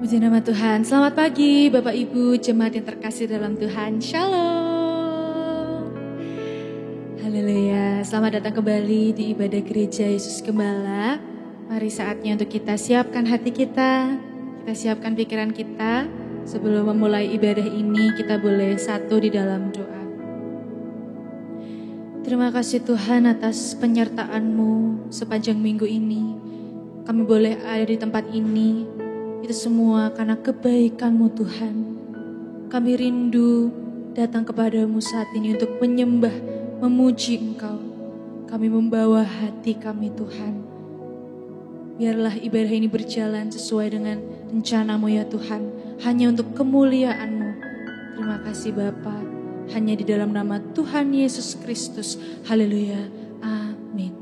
Puji nama Tuhan. Selamat pagi Bapak Ibu jemaat yang terkasih dalam Tuhan. Shalom. Haleluya. Selamat datang kembali di ibadah gereja Yesus Gembala. Mari saatnya untuk kita siapkan hati kita. Kita siapkan pikiran kita. Sebelum memulai ibadah ini kita boleh satu di dalam doa. Terima kasih Tuhan atas penyertaan-Mu sepanjang minggu ini. Kami boleh ada di tempat ini. Itu semua karena kebaikan-Mu Tuhan. Kami rindu datang kepadamu saat ini untuk menyembah, memuji Engkau. Kami membawa hati kami Tuhan. Biarlah ibadah ini berjalan sesuai dengan rencana-Mu ya Tuhan. Hanya untuk kemuliaan-Mu. Terima kasih Bapa. Hanya di dalam nama Tuhan Yesus Kristus. Haleluya. Amin.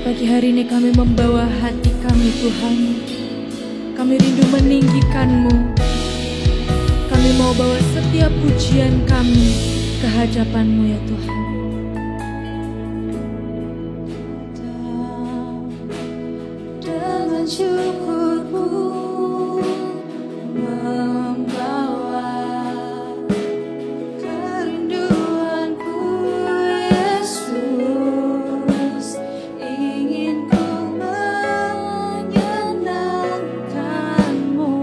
Pagi hari ini kami membawa hati kami Tuhan. Kami rindu meninggikan-Mu. Kami mau bawa setiap pujian kami ke hadapan-Mu ya Tuhan. Dengan syukur-Mu membawa kerinduanku Yesus. Ingin ku menyenangkan-Mu.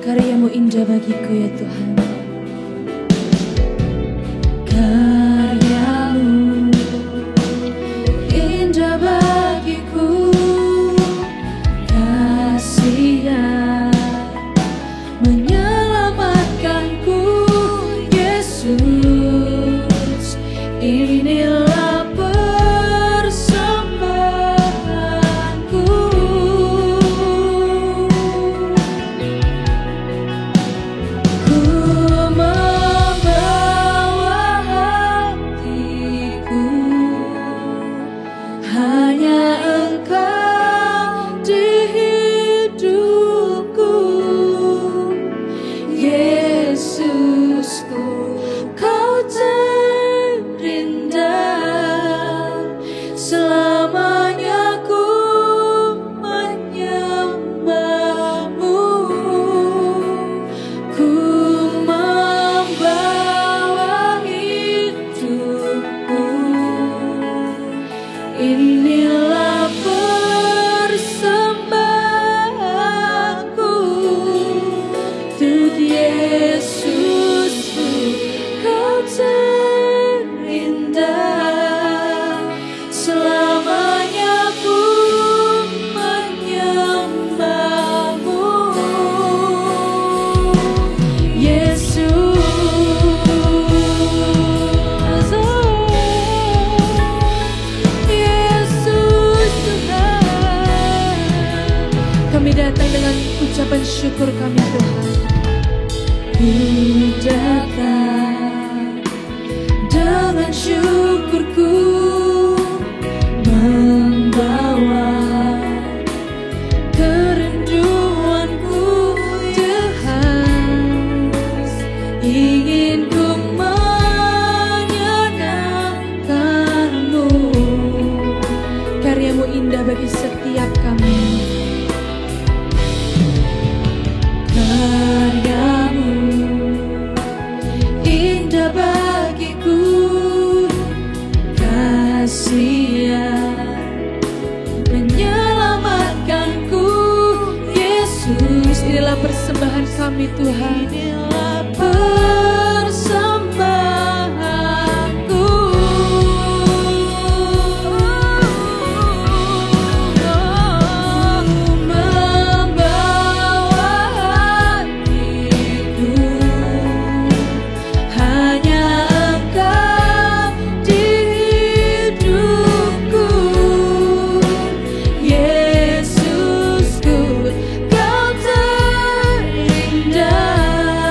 Karya-Mu indah bagiku ya Tuhan. Karya-Mu indah bagiku, kasih-Nya menyelamatkanku Yesus. Inilah persembahanku. Ku membawa hatiku, hanya Engkau di hidupku Yesusku. Kau terindah, selamanya ku menyembah-Mu. Ku membawa hidupku, inilah persembahanku untuk Yesusku. Kau terindah, selamanya ku menyembah-Mu. Yesus, Yesus Tuhan. Kami datang dengan ucapan syukur kami Tuhan. Ku datang dengan syukurku, membawa kerinduanku Tuhan. Ingin ku menyenangkan-Mu. Karya-Mu indah bagi setiap kami. Karya-Mu indah bagiku, kasih-Nya menyelamatkanku Yesus. Inilah persembahan kami Tuhan. Inilah persembahanku. Membawa hatiku, hanya Engkau di hidupku Yesusku. Kau terindah,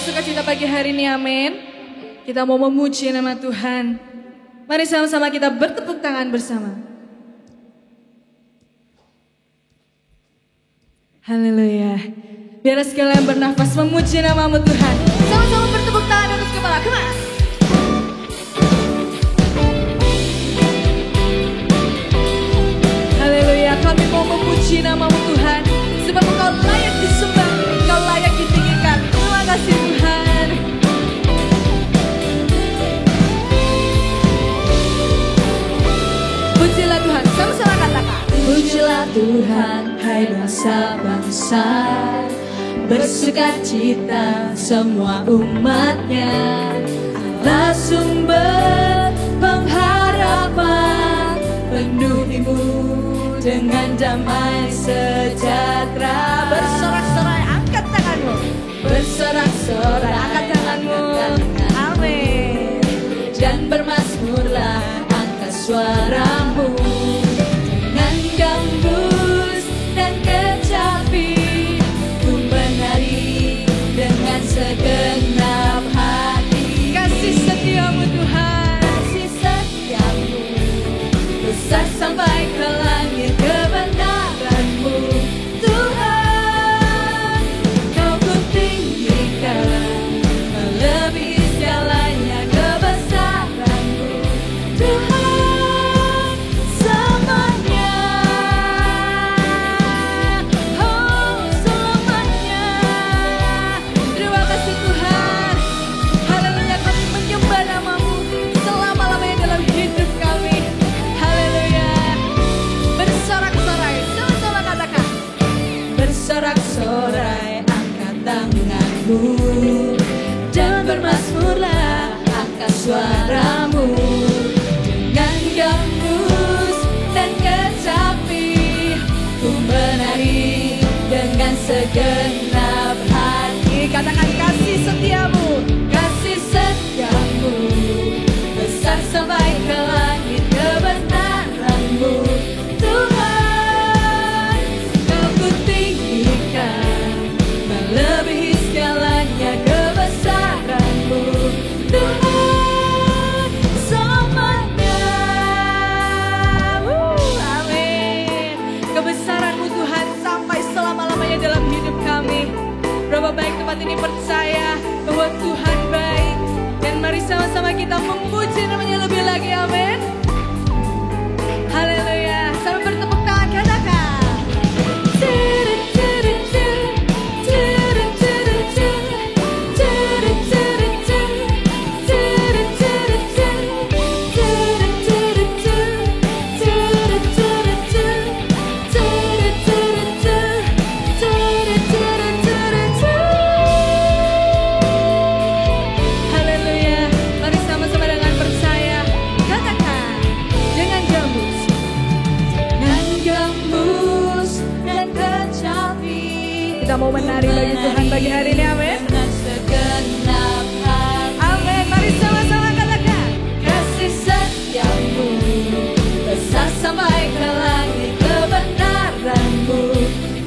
bersukacita pagi hari ini, amin. Kita mau memuji nama Tuhan. Mari sama-sama kita bertepuk tangan bersama. Haleluya. Biar sekalian bernafas memuji namamu Tuhan. Sama-sama bertepuk tangan atas kepala. Come on. Haleluya. Kami mau memuji namamu Tuhan. Sebab Engkau layak disembah, Engkau layak ditinggikan. Terima kasih Tuhan. Pujilah Tuhan, sama-sama katakan. Pujilah Tuhan, hai bangsa-bangsa, bersukacita semua umatnya. Allah sumber pengharapan, penuhimu dengan damai sejahtera. Bersorak-sorai, angkat tanganmu. Bersorak-sorai, angkat tanganmu. Amin. Dan bermazmurlah, angkat suaramu. Dengan gambus dan kecapi, ku menari dengan segenap hati. Kasih setiamu Tuhan, kasih setiamu besar sampai ke langit. Kebenaranmu Tuhan, Kau ku tinggikan, melebihi segalanya. Kebesaranmu Tuhan, selamanya, oh selamanya. Terima kasih Tuhan. Haleluya, kami menyembah namamu selama-lamanya dalam hidup kami. Haleluya. Bersorak-sorai, sama-sama katakan. Bersorak-sorai, angkat tanganmu. Dan bermazmurlah, angkat suaramu. Dengan gambus dan kecapi, ku menari dengan segenap hati. Katakan kasih setiamu, kasih setiamu besar sampai ke langit. Kebenaranmu Tuhan, Kau ku tinggikan, melebihi segalanya. Kebesaranmu Tuhan, selamanya. Amin. Kebesaranmu Tuhan sampai selama-lamanya dalam hidup kami. Berapa baik tempat ini percaya bahwa Tuhan baik. Dan mari sama-sama kita memuji namanya lebih lagi, amin. Haleluya. Sampai bertepuk tangan, katakan. Haleluya. Mari sama-sama dengan percaya katakan. Dengan gambus dan kecapi, kita mau menari bagi Tuhan pagi hari ini, amin. Amin. Mari sama-sama katakan. Kasih setiamu besar sampai ke langit. Kebenaranmu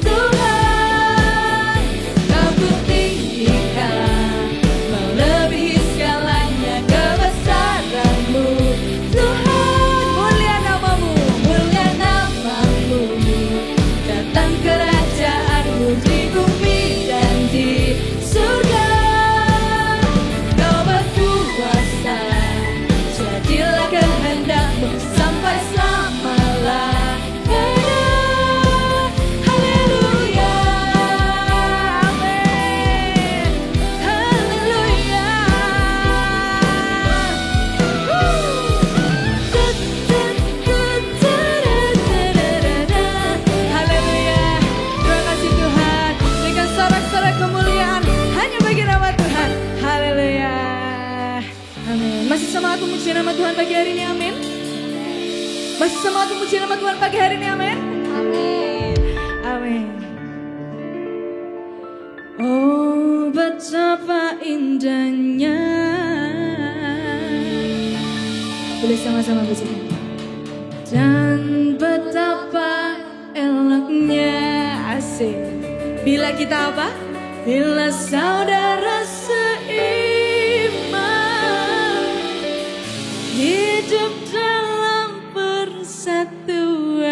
Tuhan, Kau ku tinggikan, melebihi segalanya. Kebesaranmu Tuhan, mulia namamu, mulia namamu. Datang kerajaanmu di bumi dan di surga. Kau berkuasa, jadilah kehendakmu sampai selama-lamanya. Haleluya, amin. Haleluya. Haleluya. Terima kasih Tuhan. Dengan sorak-sorai kemuliaan hanya bagi nama Tuhan. Haleluya. Amin. Masih sama aku muji nama Tuhan pagi hari ini, amin. Masih sama aku muji nama Tuhan pagi hari ini, amin. Amin. Amin. Oh betapa indahnya. Boleh sama-sama pujikan. Dan betapa eloknya, asik. Bila kita apa? Bila saudara seiman, hidup dalam persatuan.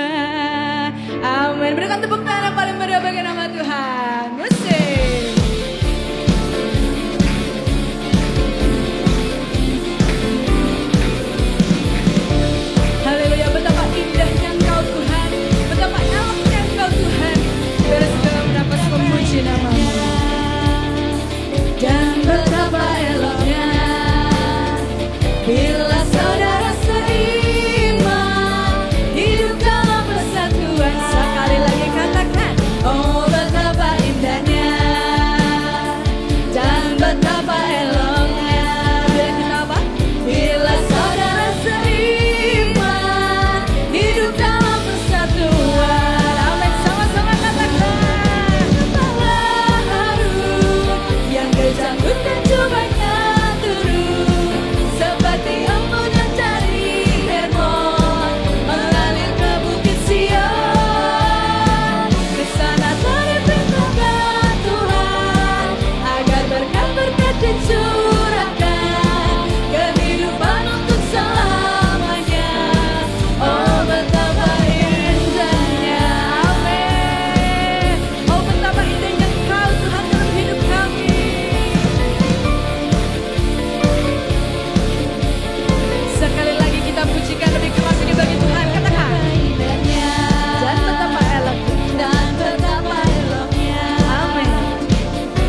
Amin. Berikan tepuk tangan paling meriah bagi nama Tuhan. Musik. Haleluya, betapa indahnya Engkau Tuhan, betapa eloknya Engkau Tuhan. Biar segala mendapat memuji nama-Mu. Dan betapa eloknya bila saudara seiman, hidup dalam persatuan. Sekali lagi katakan, oh betapa indahnya dan betapa eloknya. Bila kita apa? Bila saudara seiman, hidup dalam persatuan. Amin, sama-sama katakan. Kepala harum yang kejanggut dan cobanya turun, seperti embun yang dari Hermon mengalir ke bukit Sion. Kesana telah diperintahkan Tuhan agar berkat-berkat dicurahkan, kehidupan untuk selamanya. Oh betapa indahnya, amin. Oh betapa indahnya Engkau Tuhan dalam hidup kami. Sekali lagi kita pujikan lebih keras ini bagi Tuhan. Katakan indahnya dan betapa eloknya, amin.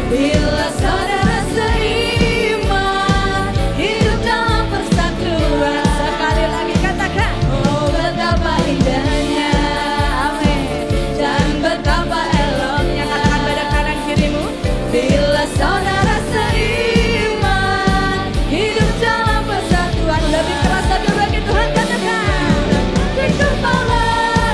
Bila saudara seiman, hidup dalam persatuan. Sekali lagi katakan, oh betapa indahnya, amin. Dan betapa eloknya. Katakan pada kanan kirimu, bila saudara seiman, hidup dalam persatuan. Lebih keras lagi bagi Tuhan, katakan. Di kepala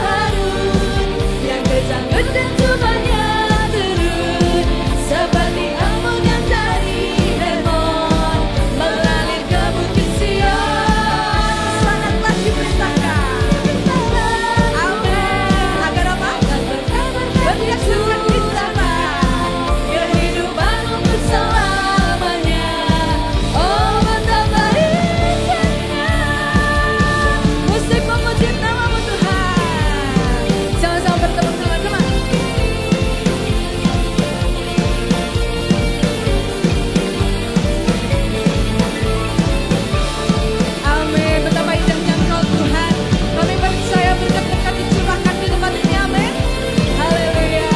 harum yang kejanggut dan cobanya turun, seperti embun yang dari Hermon mengalir ke bukit Sion. Sana telah diperintahkan, amin. Agar apa? Berkat dicurahkan, kehidupan untuk selamanya. Oh betapa indahnya. Musik memuji nama-Mu Tuhan. Sama-sama bertepuk tangan, teman. Amin. Betapa indahnya Engkau Tuhan. Kami percaya berkat-berkat dicurahkan di tempat ini. Amin. Haleluya.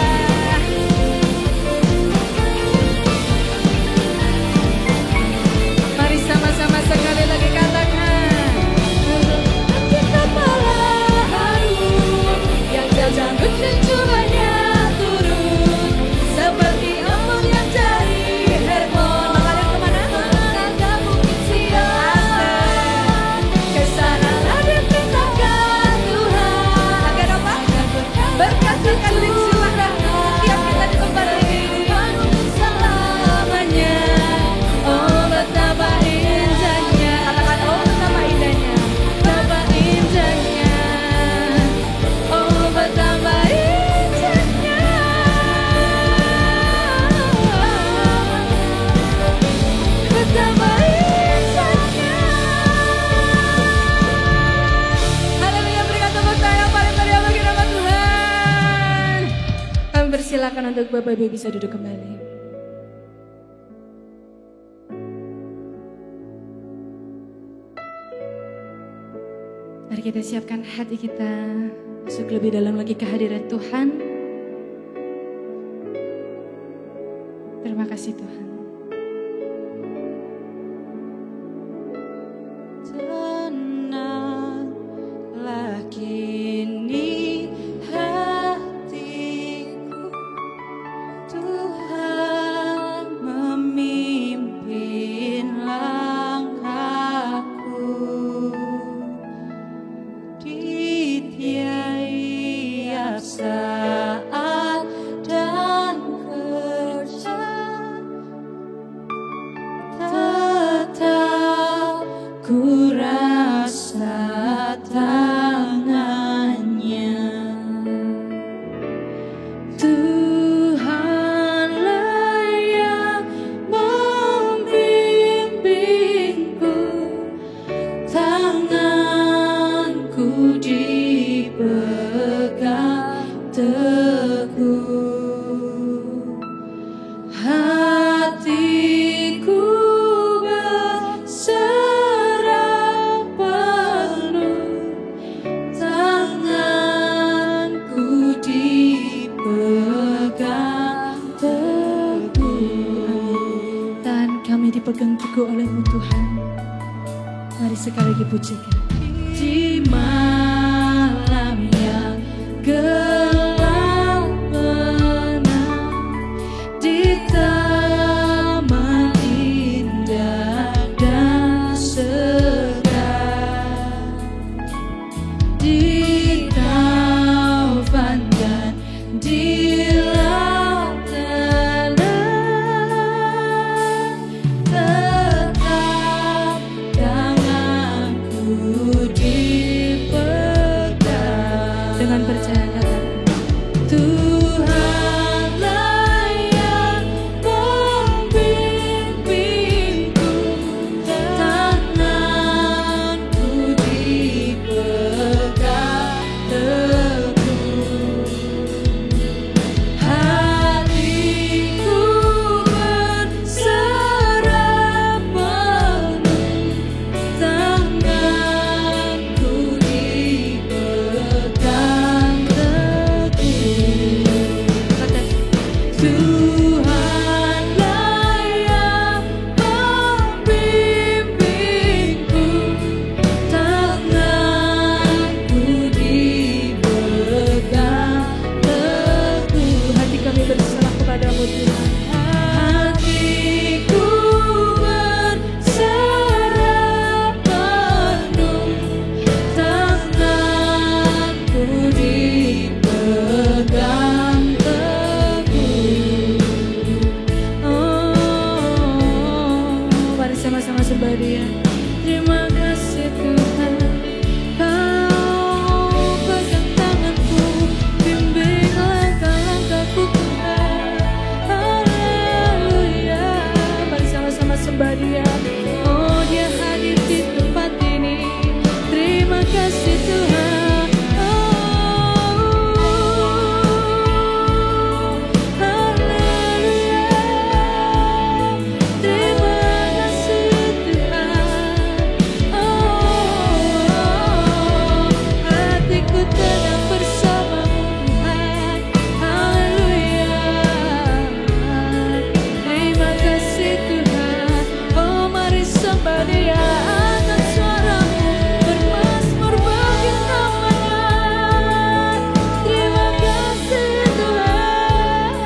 Mari sama-sama sekali lagi katakan. Di kepala harum yang kejanggut dan cobanya turun, seperti embun yang dari Hermon mengalir kemana? Mengalir ke bukit Sion. Kesanalah diperintahkan Tuhan agar apa? Berkat-berkat dicurahkan setiap kita di tempat ini untuk selamanya. Oh betapa indahnya. Katakan, oh betapa indahnya, betapa indahnya. Oh betapa indahnya, betapa indahnya. Haleluya, berikan tepuk tangan yang paling meriah bagi nama Tuhan. Kami persilakan untuk Bapak Ibu bisa duduk kembali. Mari kita siapkan hati kita masuk lebih dalam lagi kehadiran Tuhan. Terima kasih Tuhan. Tenanglah kini hatiku, Tuhan memimpin langkahku di tiap saat dan kerja dipegang teguh oleh-Mu Tuhan. Mari sekali lagi pujikan. Di malam yang gelap menang, di taman indah dan segar, di taufan dan di laut tenang, tetap tanganku dipegang. Dengan percaya katakan, Tuhanlah yang membimbingku, tanganku dipegang teguh, hatiku berserah penuh, tanganku dipegang teguh. Katakan, Tuhanlah yang membimbingku, tanganku dipegang teguh. Hati kami berserah kepadamu Tuhan. Hatiku berserah penuh, tanganku dipegang teguh. Oh, mari sama-sama sembah Dia. Terima kasih Tuhan, Kau pegang tanganku, bimbing langkah-langkahku Tuhan. Haleluya. Mari sama-sama sembah Dia. Oh, Dia hadir di tempat ini. Terima kasih Tuhan. Oh, haleluya. Terima kasih Tuhan. Oh, hatiku tenang bersamamu Tuhan. Haleluya. Terima kasih Tuhan. Oh, mari sembah Dia. Angkat suaramu, bermazmur bagi nama-Nya. Terima kasih Tuhan.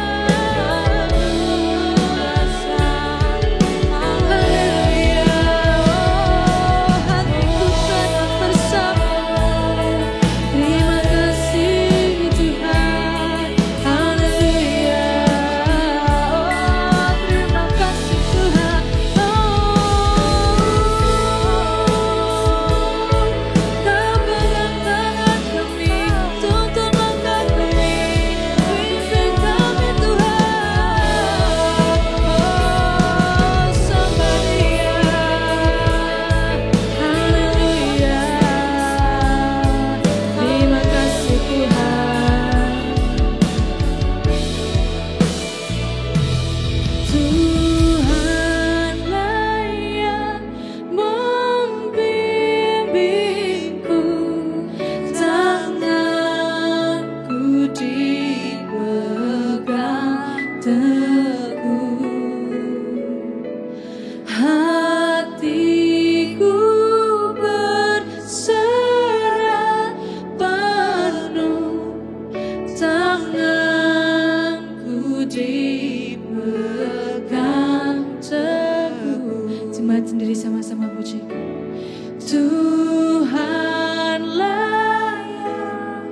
Haleluya. Oh, hatiku tenang bersamamu. Terima kasih Tuhan. Haleluya. Oh, terima kasih Tuhan. Kau pegang tangan kami, tuntun langkah kami, pimpin kami Tuhan. Oh, sembah Dia. Haleluya. Terima kasih Tuhan. Tuhanlah yang membimbingku, tanganku dipegang teguh, hatiku berserah penuh, tanganku dipegang teguh. Jemaat sendiri sama-sama pujikan. Tuhanlah yang,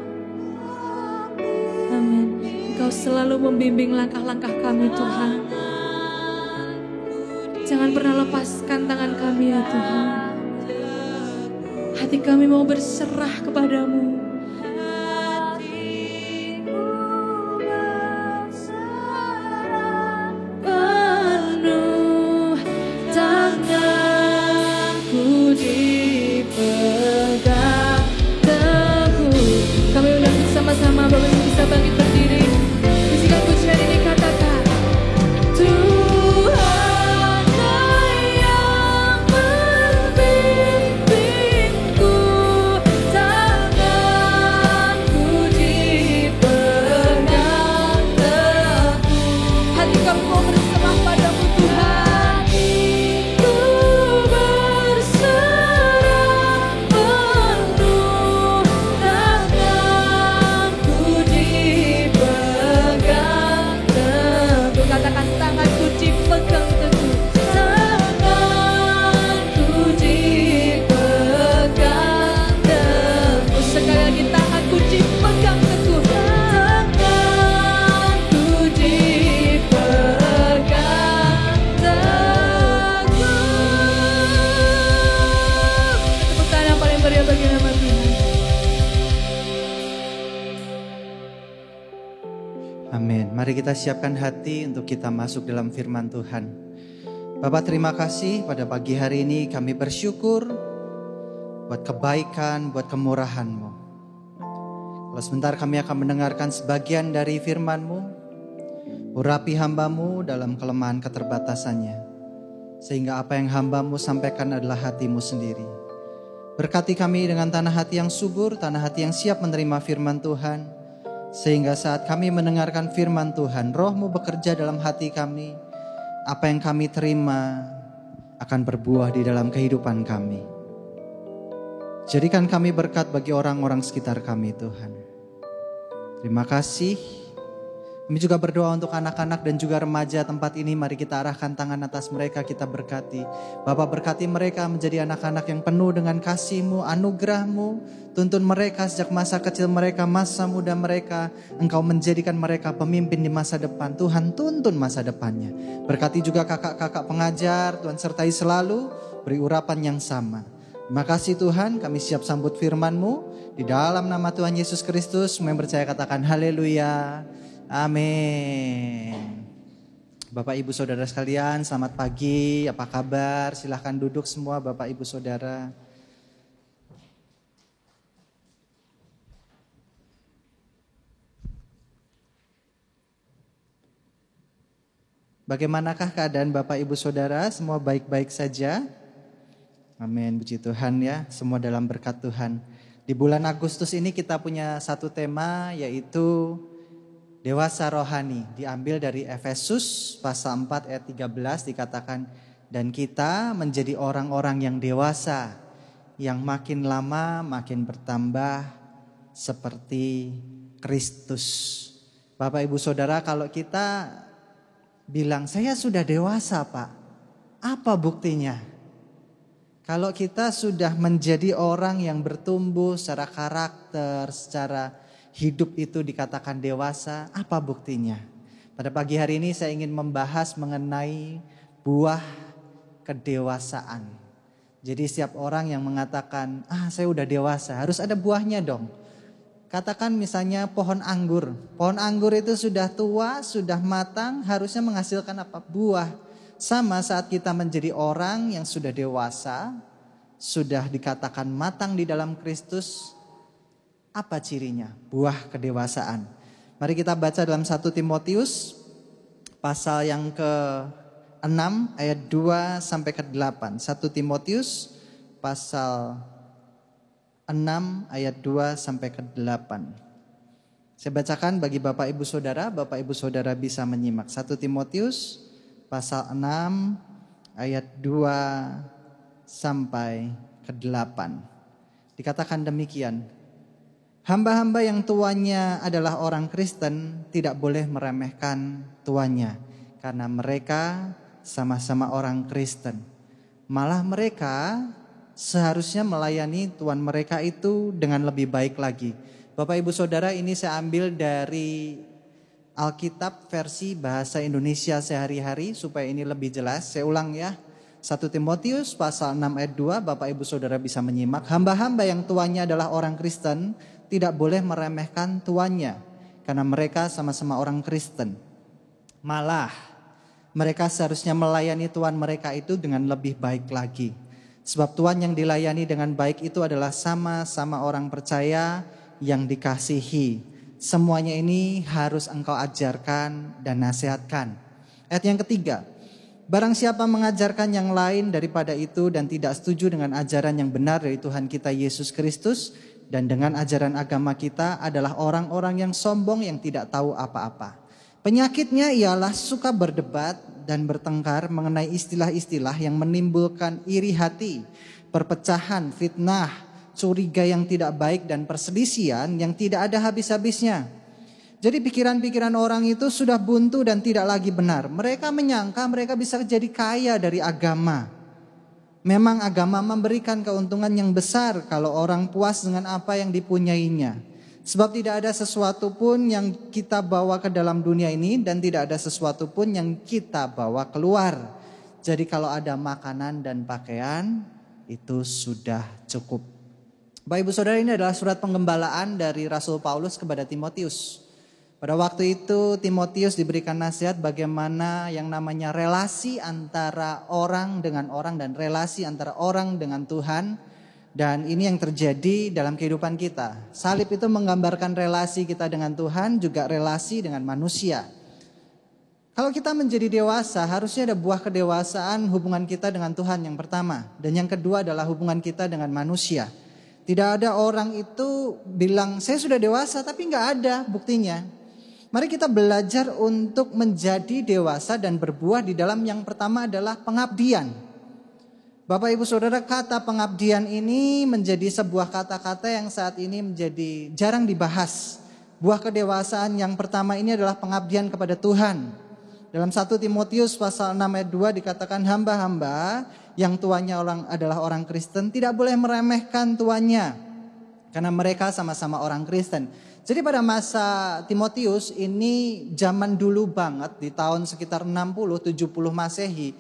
amin. Engkau selalu membimbing langkah-langkah kami Tuhan. Jangan pernah lepaskan tangan kami ya Tuhan. Hati kami mau berserah kepadamu. Penuh, tanganku dipegang teguh. Kami undang sama-sama Bapak Ibu bisa bangkit berdiri. Bisikan pujian ini, katakan, Tuhanlah yang membimbingku, tanganku kita siapkan hati untuk kita masuk dalam firman Tuhan. Bapak, terima kasih pada pagi hari ini kami bersyukur buat kebaikan, buat kemurahan-Mu. Kalau sebentar kami akan mendengarkan sebagian dari firman-Mu, urapi hamba-Mu dalam kelemahan keterbatasannya, sehingga apa yang hamba-Mu sampaikan adalah hati-Mu sendiri. Berkati kami dengan tanah hati yang subur, tanah hati yang siap menerima firman Tuhan, sehingga saat kami mendengarkan firman Tuhan, Roh-Mu bekerja dalam hati kami. Apa yang kami terima akan berbuah di dalam kehidupan kami. Jadikan kami berkat bagi orang-orang sekitar kami, Tuhan. Terima kasih. Kami juga berdoa untuk anak-anak dan juga remaja tempat ini. Mari kita arahkan tangan atas mereka, kita berkati. Bapak, berkati mereka menjadi anak-anak yang penuh dengan kasih-Mu, anugerah-Mu. Tuntun mereka sejak masa kecil mereka, masa muda mereka. Engkau menjadikan mereka pemimpin di masa depan. Tuhan, tuntun masa depannya. Berkati juga kakak-kakak pengajar, Tuhan sertai selalu, beri urapan yang sama. Terima kasih Tuhan, kami siap sambut firman-Mu. Di dalam nama Tuhan Yesus Kristus, kami percaya katakan haleluya. Amin. Bapak Ibu Saudara sekalian, selamat pagi, apa kabar? Silahkan duduk semua Bapak Ibu Saudara. Bagaimanakah keadaan Bapak Ibu Saudara? Semua baik-baik saja? Amin, puji Tuhan ya, semua dalam berkat Tuhan. Di bulan Agustus ini kita punya satu tema, yaitu dewasa rohani. Diambil dari Efesus pasal 4 ayat 13, dikatakan, dan kita menjadi orang-orang yang dewasa, yang makin lama makin bertambah seperti Kristus. Bapak Ibu Saudara, kalau kita bilang saya sudah dewasa Pak, apa buktinya? Kalau kita sudah menjadi orang yang bertumbuh secara karakter, secara hidup itu dikatakan dewasa, apa buktinya? Pada pagi hari ini saya ingin membahas mengenai buah kedewasaan. Jadi setiap orang yang mengatakan, saya udah dewasa, harus ada buahnya dong. Katakan misalnya pohon anggur. Pohon anggur itu sudah tua, sudah matang, harusnya menghasilkan apa? Buah. Sama saat kita menjadi orang yang sudah dewasa, sudah dikatakan matang di dalam Kristus, apa cirinya? Buah kedewasaan. Mari kita baca dalam 1 Timotius pasal yang ke-6 ayat 2 sampai ke-8. 1 Timotius pasal 6 ayat 2 sampai ke-8. Saya bacakan bagi Bapak Ibu Saudara bisa menyimak. 1 Timotius pasal 6 ayat 2 sampai ke-8. Dikatakan demikian. Hamba-hamba yang tuannya adalah orang Kristen tidak boleh meremehkan tuannya, karena mereka sama-sama orang Kristen. Malah mereka seharusnya melayani tuan mereka itu dengan lebih baik lagi. Bapak Ibu Saudara, ini saya ambil dari Alkitab versi bahasa Indonesia sehari-hari supaya ini lebih jelas. Saya ulang ya. 1 Timotius pasal 6 ayat 2, Bapak Ibu Saudara bisa menyimak. Hamba-hamba yang tuannya adalah orang Kristen tidak boleh meremehkan tuannya, karena mereka sama-sama orang Kristen. Malah mereka seharusnya melayani tuan mereka itu dengan lebih baik lagi. Sebab tuan yang dilayani dengan baik itu adalah sama-sama orang percaya yang dikasihi. Semuanya ini harus engkau ajarkan dan nasihatkan. Ayat yang ketiga. Barang siapa mengajarkan yang lain daripada itu dan tidak setuju dengan ajaran yang benar dari Tuhan kita Yesus Kristus dan dengan ajaran agama kita adalah orang-orang yang sombong yang tidak tahu apa-apa. Penyakitnya ialah suka berdebat dan bertengkar mengenai istilah-istilah yang menimbulkan iri hati, perpecahan, fitnah, curiga yang tidak baik dan perselisihan yang tidak ada habis-habisnya. Jadi pikiran-pikiran orang itu sudah buntu dan tidak lagi benar. Mereka menyangka mereka bisa jadi kaya dari agama. Memang agama memberikan keuntungan yang besar kalau orang puas dengan apa yang dipunyainya. Sebab tidak ada sesuatu pun yang kita bawa ke dalam dunia ini dan tidak ada sesuatu pun yang kita bawa keluar. Jadi kalau ada makanan dan pakaian itu sudah cukup. Bapak Ibu Saudara, ini adalah surat penggembalaan dari Rasul Paulus kepada Timotius. Pada waktu itu Timotius diberikan nasihat bagaimana yang namanya relasi antara orang dengan orang dan relasi antara orang dengan Tuhan. Dan ini yang terjadi dalam kehidupan kita. Salib itu menggambarkan relasi kita dengan Tuhan, juga relasi dengan manusia. Kalau kita menjadi dewasa, harusnya ada buah kedewasaan hubungan kita dengan Tuhan yang pertama. Dan yang kedua adalah hubungan kita dengan manusia. Tidak ada orang itu bilang, saya sudah dewasa, tapi nggak ada buktinya. Mari kita belajar untuk menjadi dewasa dan berbuah di dalam yang pertama adalah pengabdian. Bapak Ibu Saudara, kata pengabdian ini menjadi sebuah kata-kata yang saat ini menjadi jarang dibahas. Buah kedewasaan yang pertama ini adalah pengabdian kepada Tuhan. Dalam 1 Timotius pasal 6 ayat 2 dikatakan hamba-hamba yang tuannya adalah orang Kristen tidak boleh meremehkan tuannya. Karena mereka sama-sama orang Kristen. Jadi pada masa Timotius ini zaman dulu banget di tahun sekitar 60-70 Masehi.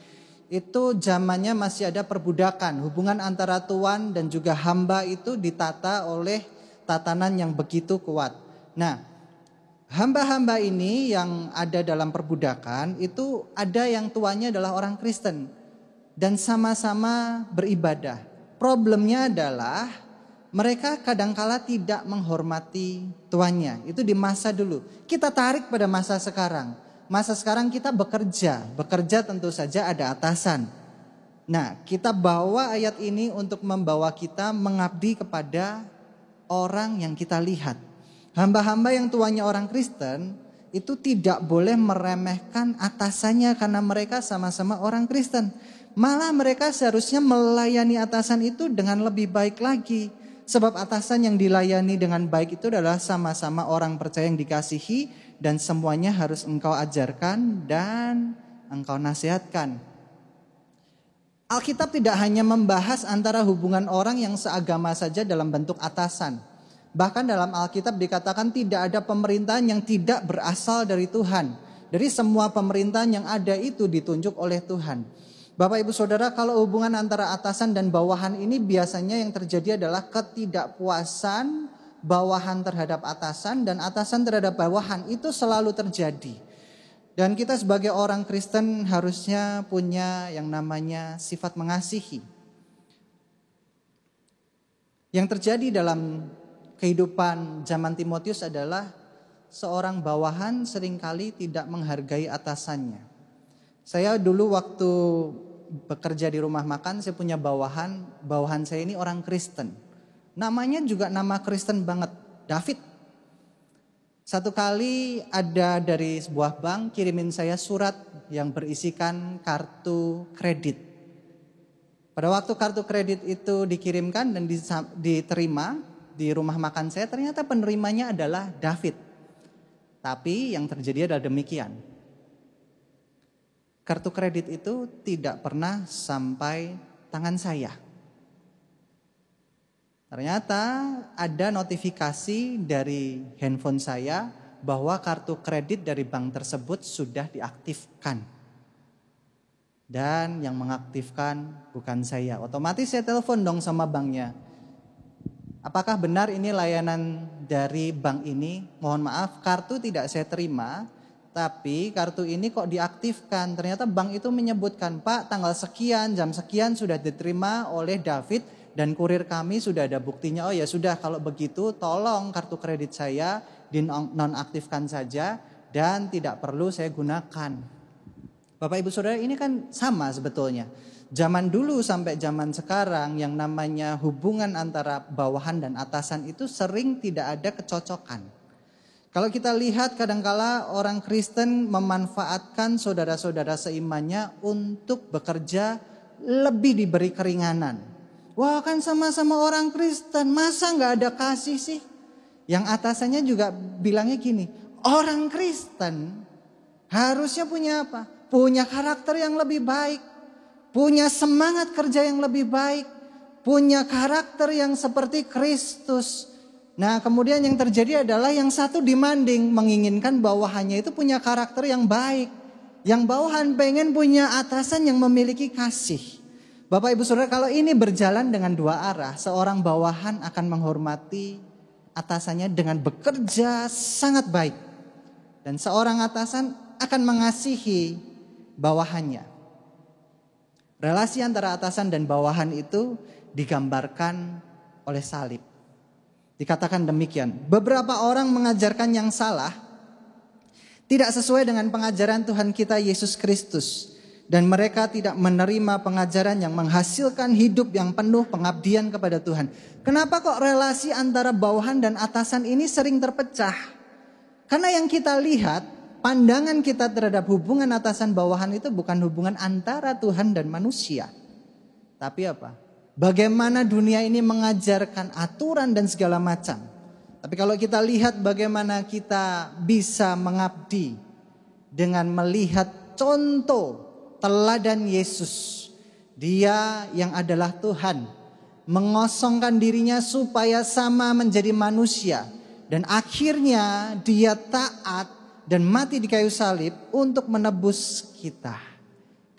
Itu zamannya masih ada perbudakan, hubungan antara tuan dan juga hamba itu ditata oleh tatanan yang begitu kuat. Nah, hamba-hamba ini yang ada dalam perbudakan itu ada yang tuannya adalah orang Kristen dan sama-sama beribadah. Problemnya adalah mereka kadangkala tidak menghormati tuannya. Itu di masa dulu. Kita tarik pada masa sekarang. Masa sekarang kita bekerja tentu saja ada atasan. Nah, kita bawa ayat ini untuk membawa kita mengabdi kepada orang yang kita lihat. Hamba-hamba yang tuannya orang Kristen itu tidak boleh meremehkan atasannya karena mereka sama-sama orang Kristen. Malah mereka seharusnya melayani atasan itu dengan lebih baik lagi. Sebab atasan yang dilayani dengan baik itu adalah sama-sama orang percaya yang dikasihi. Dan semuanya harus engkau ajarkan dan engkau nasihatkan. Alkitab tidak hanya membahas antara hubungan orang yang seagama saja dalam bentuk atasan. Bahkan dalam Alkitab dikatakan tidak ada pemerintahan yang tidak berasal dari Tuhan. Dari semua pemerintahan yang ada itu ditunjuk oleh Tuhan. Bapak Ibu Saudara, kalau hubungan antara atasan dan bawahan ini biasanya yang terjadi adalah ketidakpuasan bawahan terhadap atasan dan atasan terhadap bawahan itu selalu terjadi. Dan kita sebagai orang Kristen harusnya punya yang namanya sifat mengasihi. Yang terjadi dalam kehidupan zaman Timotius adalah seorang bawahan seringkali tidak menghargai atasannya. Saya dulu waktu bekerja di rumah makan, saya punya bawahan saya ini orang Kristen. Namanya juga nama Kristen banget, David. Satu kali ada dari sebuah bank kirimin saya surat yang berisikan kartu kredit. Pada waktu kartu kredit itu dikirimkan dan diterima di rumah makan saya, ternyata penerimanya adalah David. Tapi yang terjadi adalah demikian. Kartu kredit itu tidak pernah sampai tangan saya. Ternyata ada notifikasi dari handphone saya bahwa kartu kredit dari bank tersebut sudah diaktifkan. Dan yang mengaktifkan bukan saya. Otomatis saya telepon dong sama banknya. Apakah benar ini layanan dari bank ini? Mohon maaf, kartu tidak saya terima. Tapi kartu ini kok diaktifkan. Ternyata bank itu menyebutkan, Pak, tanggal sekian, jam sekian sudah diterima oleh David. Dan kurir kami sudah ada buktinya. Oh ya sudah, kalau begitu tolong kartu kredit saya dinonaktifkan saja dan tidak perlu saya gunakan. Bapak Ibu Saudara, ini kan sama sebetulnya. Zaman dulu sampai zaman sekarang yang namanya hubungan antara bawahan dan atasan itu sering tidak ada kecocokan. Kalau kita lihat kadangkala orang Kristen memanfaatkan saudara-saudara seimannya untuk bekerja lebih diberi keringanan. Wah, kan sama-sama orang Kristen, masa gak ada kasih sih? Yang atasannya juga bilangnya gini, orang Kristen harusnya punya apa? Punya karakter yang lebih baik, punya semangat kerja yang lebih baik, punya karakter yang seperti Kristus. Nah, kemudian yang terjadi adalah yang satu demanding, menginginkan bawahannya itu punya karakter yang baik. Yang bawahan pengen punya atasan yang memiliki kasih. Bapak Ibu Saudara, kalau ini berjalan dengan dua arah, seorang bawahan akan menghormati atasannya dengan bekerja sangat baik. Dan seorang atasan akan mengasihi bawahannya. Relasi antara atasan dan bawahan itu digambarkan oleh salib. Dikatakan demikian, beberapa orang mengajarkan yang salah, tidak sesuai dengan pengajaran Tuhan kita Yesus Kristus. Dan mereka tidak menerima pengajaran yang menghasilkan hidup yang penuh pengabdian kepada Tuhan. Kenapa kok relasi antara bawahan dan atasan ini sering terpecah? Karena yang kita lihat, pandangan kita terhadap hubungan atasan bawahan itu bukan hubungan antara Tuhan dan manusia. Tapi apa? Bagaimana dunia ini mengajarkan aturan dan segala macam. Tapi kalau kita lihat bagaimana kita bisa mengabdi dengan melihat contoh teladan Yesus. Dia yang adalah Tuhan mengosongkan dirinya supaya sama menjadi manusia. Dan akhirnya dia taat dan mati di kayu salib untuk menebus kita.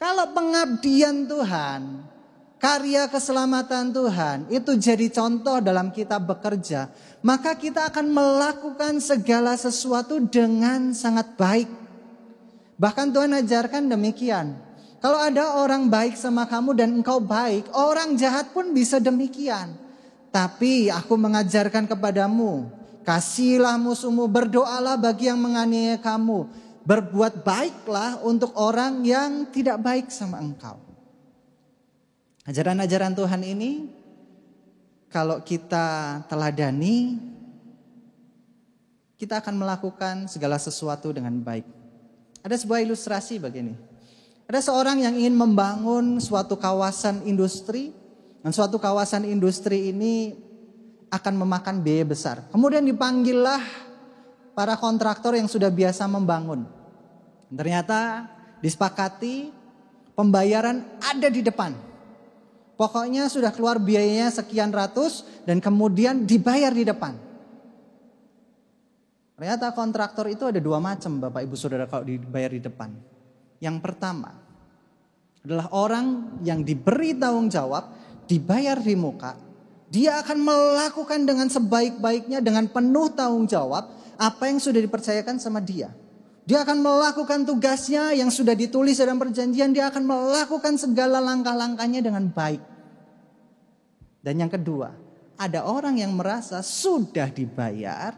Kalau pengabdian Tuhan, karya keselamatan Tuhan itu jadi contoh dalam kita bekerja, maka kita akan melakukan segala sesuatu dengan sangat baik. Bahkan Tuhan ajarkan demikian. Kalau ada orang baik sama kamu dan engkau baik, orang jahat pun bisa demikian. Tapi aku mengajarkan kepadamu, kasihilah musuhmu, berdoalah bagi yang menganiaya kamu. Berbuat baiklah untuk orang yang tidak baik sama engkau. Ajaran-ajaran Tuhan ini kalau kita teladani, kita akan melakukan segala sesuatu dengan baik. Ada sebuah ilustrasi begini. Ada seorang yang ingin membangun suatu kawasan industri, dan suatu kawasan industri ini akan memakan biaya besar. Kemudian dipanggillah para kontraktor yang sudah biasa membangun. Ternyata disepakati pembayaran ada di depan. Pokoknya sudah keluar biayanya sekian ratus dan kemudian dibayar di depan. Ternyata kontraktor itu ada dua macam Bapak Ibu Saudara kalau dibayar di depan. Yang pertama adalah orang yang diberi tanggung jawab, dibayar di muka. Dia akan melakukan dengan sebaik-baiknya, dengan penuh tanggung jawab apa yang sudah dipercayakan sama dia. Dia akan melakukan tugasnya yang sudah ditulis dalam perjanjian. Dia akan melakukan segala langkah-langkahnya dengan baik. Dan yang kedua, ada orang yang merasa sudah dibayar,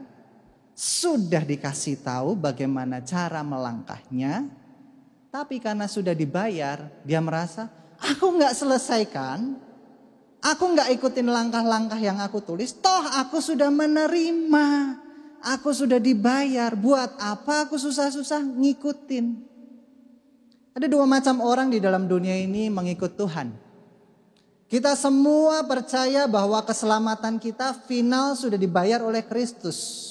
sudah dikasih tahu bagaimana cara melangkahnya, tapi karena sudah dibayar, dia merasa aku gak selesaikan, aku gak ikutin langkah-langkah yang aku tulis, toh aku sudah menerima, aku sudah dibayar, buat apa aku susah-susah ngikutin. Ada dua macam orang di dalam dunia ini mengikut Tuhan. Kita semua percaya bahwa keselamatan kita final sudah dibayar oleh Kristus.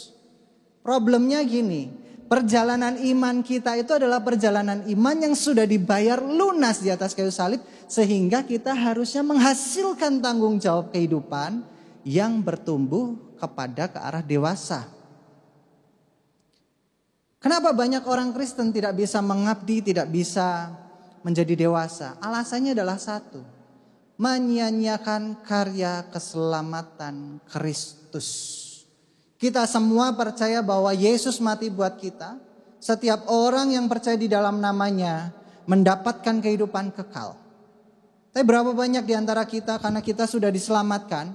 Problemnya gini, perjalanan iman kita itu adalah perjalanan iman yang sudah dibayar lunas di atas kayu salib. Sehingga kita harusnya menghasilkan tanggung jawab kehidupan yang bertumbuh kepada ke arah dewasa. Kenapa banyak orang Kristen tidak bisa mengabdi, tidak bisa menjadi dewasa? Alasannya adalah satu, menyia-nyiakan karya keselamatan Kristus. Kita semua percaya bahwa Yesus mati buat kita. Setiap orang yang percaya di dalam namanya mendapatkan kehidupan kekal. Tapi berapa banyak di antara kita karena kita sudah diselamatkan,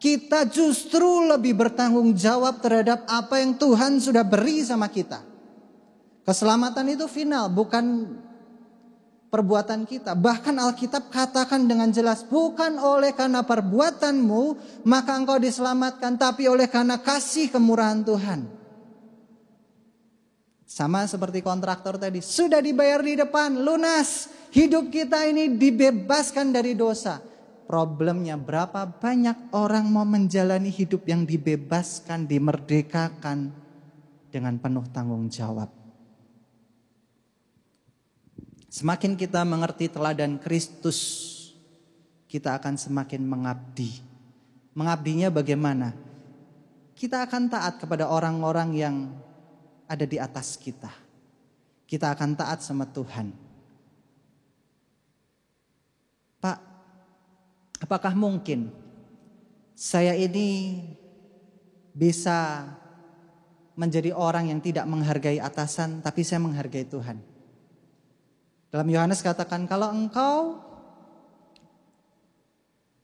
kita justru lebih bertanggung jawab terhadap apa yang Tuhan sudah beri sama kita. Keselamatan itu final, bukan perbuatan kita. Bahkan Alkitab katakan dengan jelas, bukan oleh karena perbuatanmu maka engkau diselamatkan, tapi oleh karena kasih kemurahan Tuhan. Sama seperti kontraktor tadi, sudah dibayar di depan, lunas. Hidup kita ini dibebaskan dari dosa. Problemnya berapa banyak orang mau menjalani hidup yang dibebaskan, dimerdekakan dengan penuh tanggung jawab. Semakin kita mengerti teladan Kristus, kita akan semakin mengabdi. Mengabdinya bagaimana? Kita akan taat kepada orang-orang yang ada di atas kita. Kita akan taat sama Tuhan. Pak, apakah mungkin saya ini bisa menjadi orang yang tidak menghargai atasan, tapi saya menghargai Tuhan. Dalam Yohanes katakan, kalau engkau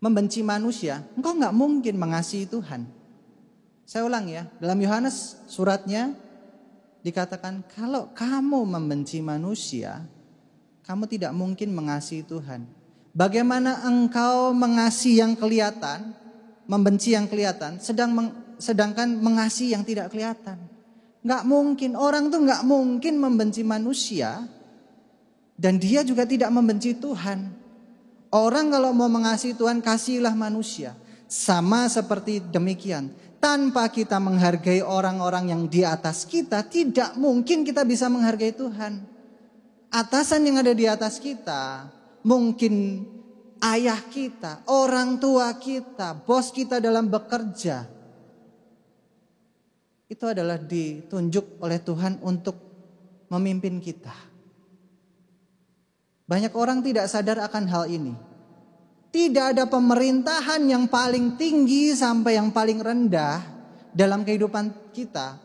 membenci manusia, engkau gak mungkin mengasihi Tuhan. Saya ulang ya, dalam Yohanes suratnya dikatakan, kalau kamu membenci manusia, kamu tidak mungkin mengasihi Tuhan. Bagaimana engkau mengasihi yang kelihatan, membenci yang kelihatan, sedangkan mengasihi yang tidak kelihatan? Gak mungkin, orang tuh gak mungkin membenci manusia dan dia juga tidak membenci Tuhan. Orang kalau mau mengasihi Tuhan, kasihilah manusia. Sama seperti demikian, tanpa kita menghargai orang-orang yang di atas kita, tidak mungkin kita bisa menghargai Tuhan. Atasan yang ada di atas kita, mungkin ayah kita, orang tua kita, bos kita dalam bekerja, itu adalah ditunjuk oleh Tuhan untuk memimpin kita. Banyak orang tidak sadar akan hal ini. Tidak ada pemerintahan yang paling tinggi sampai yang paling rendah dalam kehidupan kita.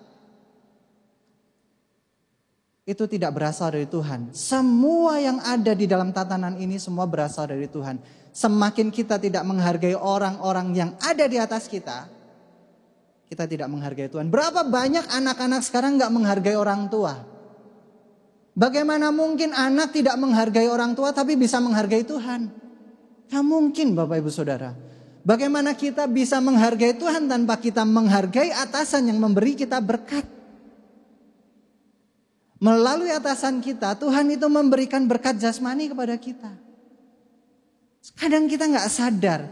Itu tidak berasal dari Tuhan. Semua yang ada di dalam tatanan ini semua berasal dari Tuhan. Semakin kita tidak menghargai orang-orang yang ada di atas kita, kita tidak menghargai Tuhan. Berapa banyak anak-anak sekarang gak menghargai orang tua? Bagaimana mungkin anak tidak menghargai orang tua tapi bisa menghargai Tuhan? Gak mungkin Bapak Ibu Saudara. Bagaimana kita bisa menghargai Tuhan tanpa kita menghargai atasan yang memberi kita berkat? Melalui atasan kita, Tuhan itu memberikan berkat jasmani kepada kita. Kadang kita gak sadar.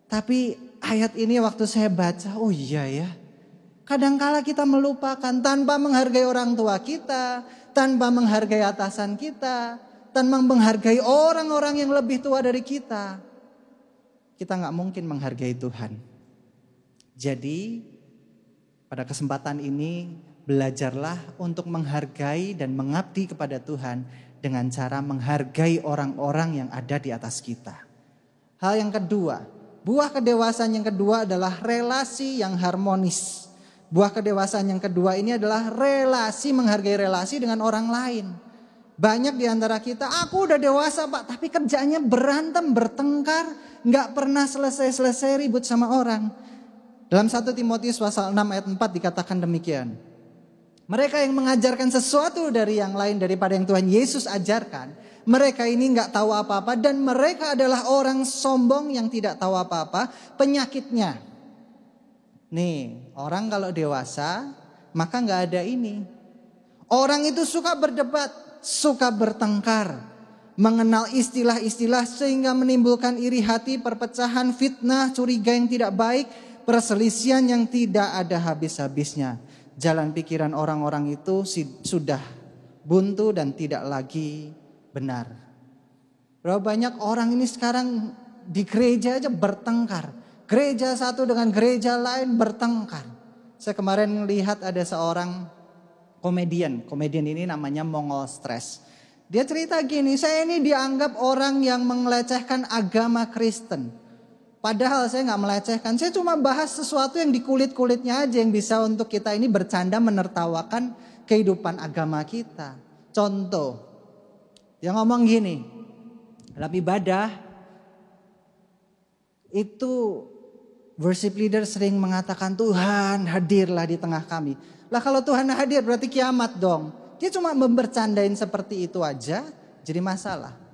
Tapi ayat ini waktu saya baca, oh iya ya. Kadangkala kita melupakan tanpa menghargai orang tua kita, tanpa menghargai atasan kita, tanpa menghargai orang-orang yang lebih tua dari kita. Kita gak mungkin menghargai Tuhan. Jadi pada kesempatan ini belajarlah untuk menghargai dan mengabdi kepada Tuhan dengan cara menghargai orang-orang yang ada di atas kita. Hal yang kedua, buah kedewasaan yang kedua adalah relasi yang harmonis. Buah kedewasaan yang kedua ini adalah menghargai relasi dengan orang lain. Banyak di antara kita, aku udah dewasa Pak, tapi kerjanya berantem, bertengkar, gak pernah selesai-selesai ribut sama orang. Dalam 1 Timotius pasal 6 ayat 4 dikatakan demikian. Mereka yang mengajarkan sesuatu dari yang lain daripada yang Tuhan Yesus ajarkan, mereka ini gak tahu apa-apa dan mereka adalah orang sombong yang tidak tahu apa-apa. Penyakitnya, nih, orang kalau dewasa maka gak ada ini. Orang itu suka berdebat, suka bertengkar, mengenal istilah-istilah sehingga menimbulkan iri hati, perpecahan, fitnah, curiga yang tidak baik, perselisihan yang tidak ada habis-habisnya. Jalan pikiran orang-orang itu sudah buntu dan tidak lagi benar. Berapa banyak orang ini sekarang di gereja aja bertengkar. Gereja satu dengan gereja lain bertengkar. Saya kemarin lihat ada seorang komedian ini namanya Mongol Stress. Dia cerita gini, saya ini dianggap orang yang melecehkan agama Kristen. Padahal saya gak melecehkan, saya cuma bahas sesuatu yang di kulit-kulitnya aja yang bisa untuk kita ini bercanda menertawakan kehidupan agama kita. Contoh, yang ngomong gini, dalam ibadah itu worship leader sering mengatakan Tuhan hadirlah di tengah kami. Lah kalau Tuhan hadir berarti kiamat dong. Dia cuma membercandain seperti itu aja jadi masalah.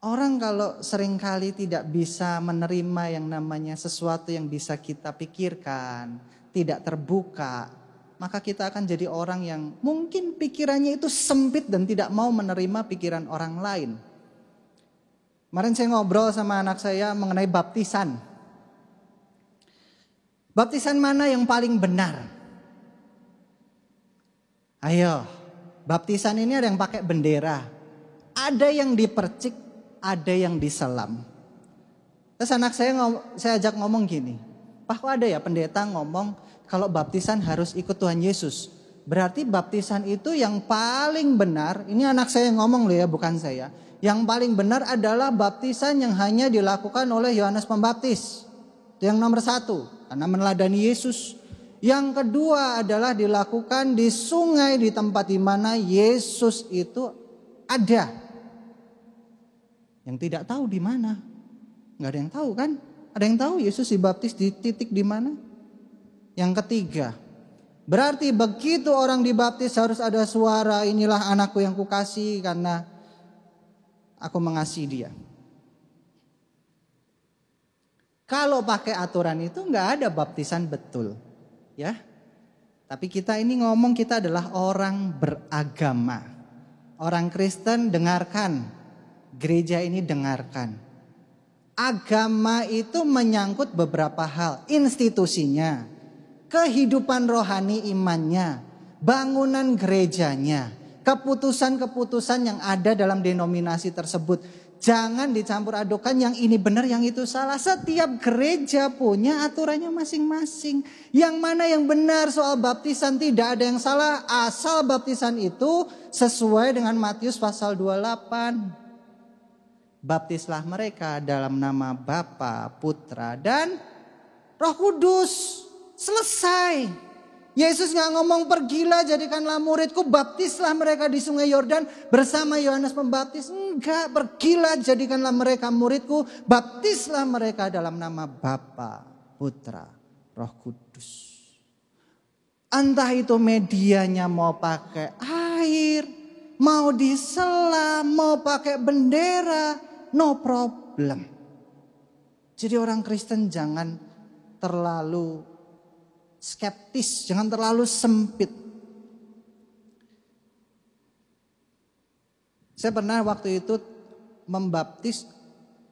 Orang kalau seringkali tidak bisa menerima yang namanya sesuatu yang bisa kita pikirkan, tidak terbuka, maka kita akan jadi orang yang mungkin pikirannya itu sempit dan tidak mau menerima pikiran orang lain. Kemarin saya ngobrol sama anak saya mengenai baptisan. Baptisan mana yang paling benar? Ayo, baptisan ini ada yang pakai bendera, ada yang dipercik, ada yang diselam. Terus anak saya ajak ngomong gini, Pak kok ada ya pendeta ngomong kalau baptisan harus ikut Tuhan Yesus. Berarti baptisan itu yang paling benar, ini anak saya ngomong loh ya bukan saya. Yang paling benar adalah baptisan yang hanya dilakukan oleh Yohanes Pembaptis. Itu yang nomor 1, karena meneladani Yesus. Yang kedua adalah dilakukan di sungai, di tempat di mana Yesus itu ada. Yang tidak tahu di mana? Nggak ada yang tahu kan? Ada yang tahu Yesus dibaptis di titik di mana? Yang ketiga, berarti begitu orang dibaptis harus ada suara, inilah anakku yang kukasihi karena aku mengasihi dia. Kalau pakai aturan itu nggak ada baptisan betul, ya. Tapi kita ini ngomong kita adalah orang beragama. Orang Kristen dengarkan, gereja ini dengarkan. Agama itu menyangkut beberapa hal, institusinya, kehidupan rohani imannya, bangunan gerejanya, keputusan-keputusan yang ada dalam denominasi tersebut. Jangan dicampur adukan yang ini benar, yang itu salah. Setiap gereja punya aturannya masing-masing. Yang mana yang benar soal baptisan tidak ada yang salah. Asal baptisan itu sesuai dengan Matius pasal 28. Baptislah mereka dalam nama Bapa, Putra, dan Roh Kudus. Selesai. Yesus gak ngomong pergilah jadikanlah muridku, baptislah mereka di sungai Yordan bersama Yohanes Pembaptis. Enggak, pergilah jadikanlah mereka muridku, baptislah mereka dalam nama Bapa, Putra, Roh Kudus. Entah itu medianya mau pakai air, mau diselam, mau pakai bendera, no problem. Jadi orang Kristen jangan terlalu skeptis, jangan terlalu sempit. Saya pernah waktu itu membaptis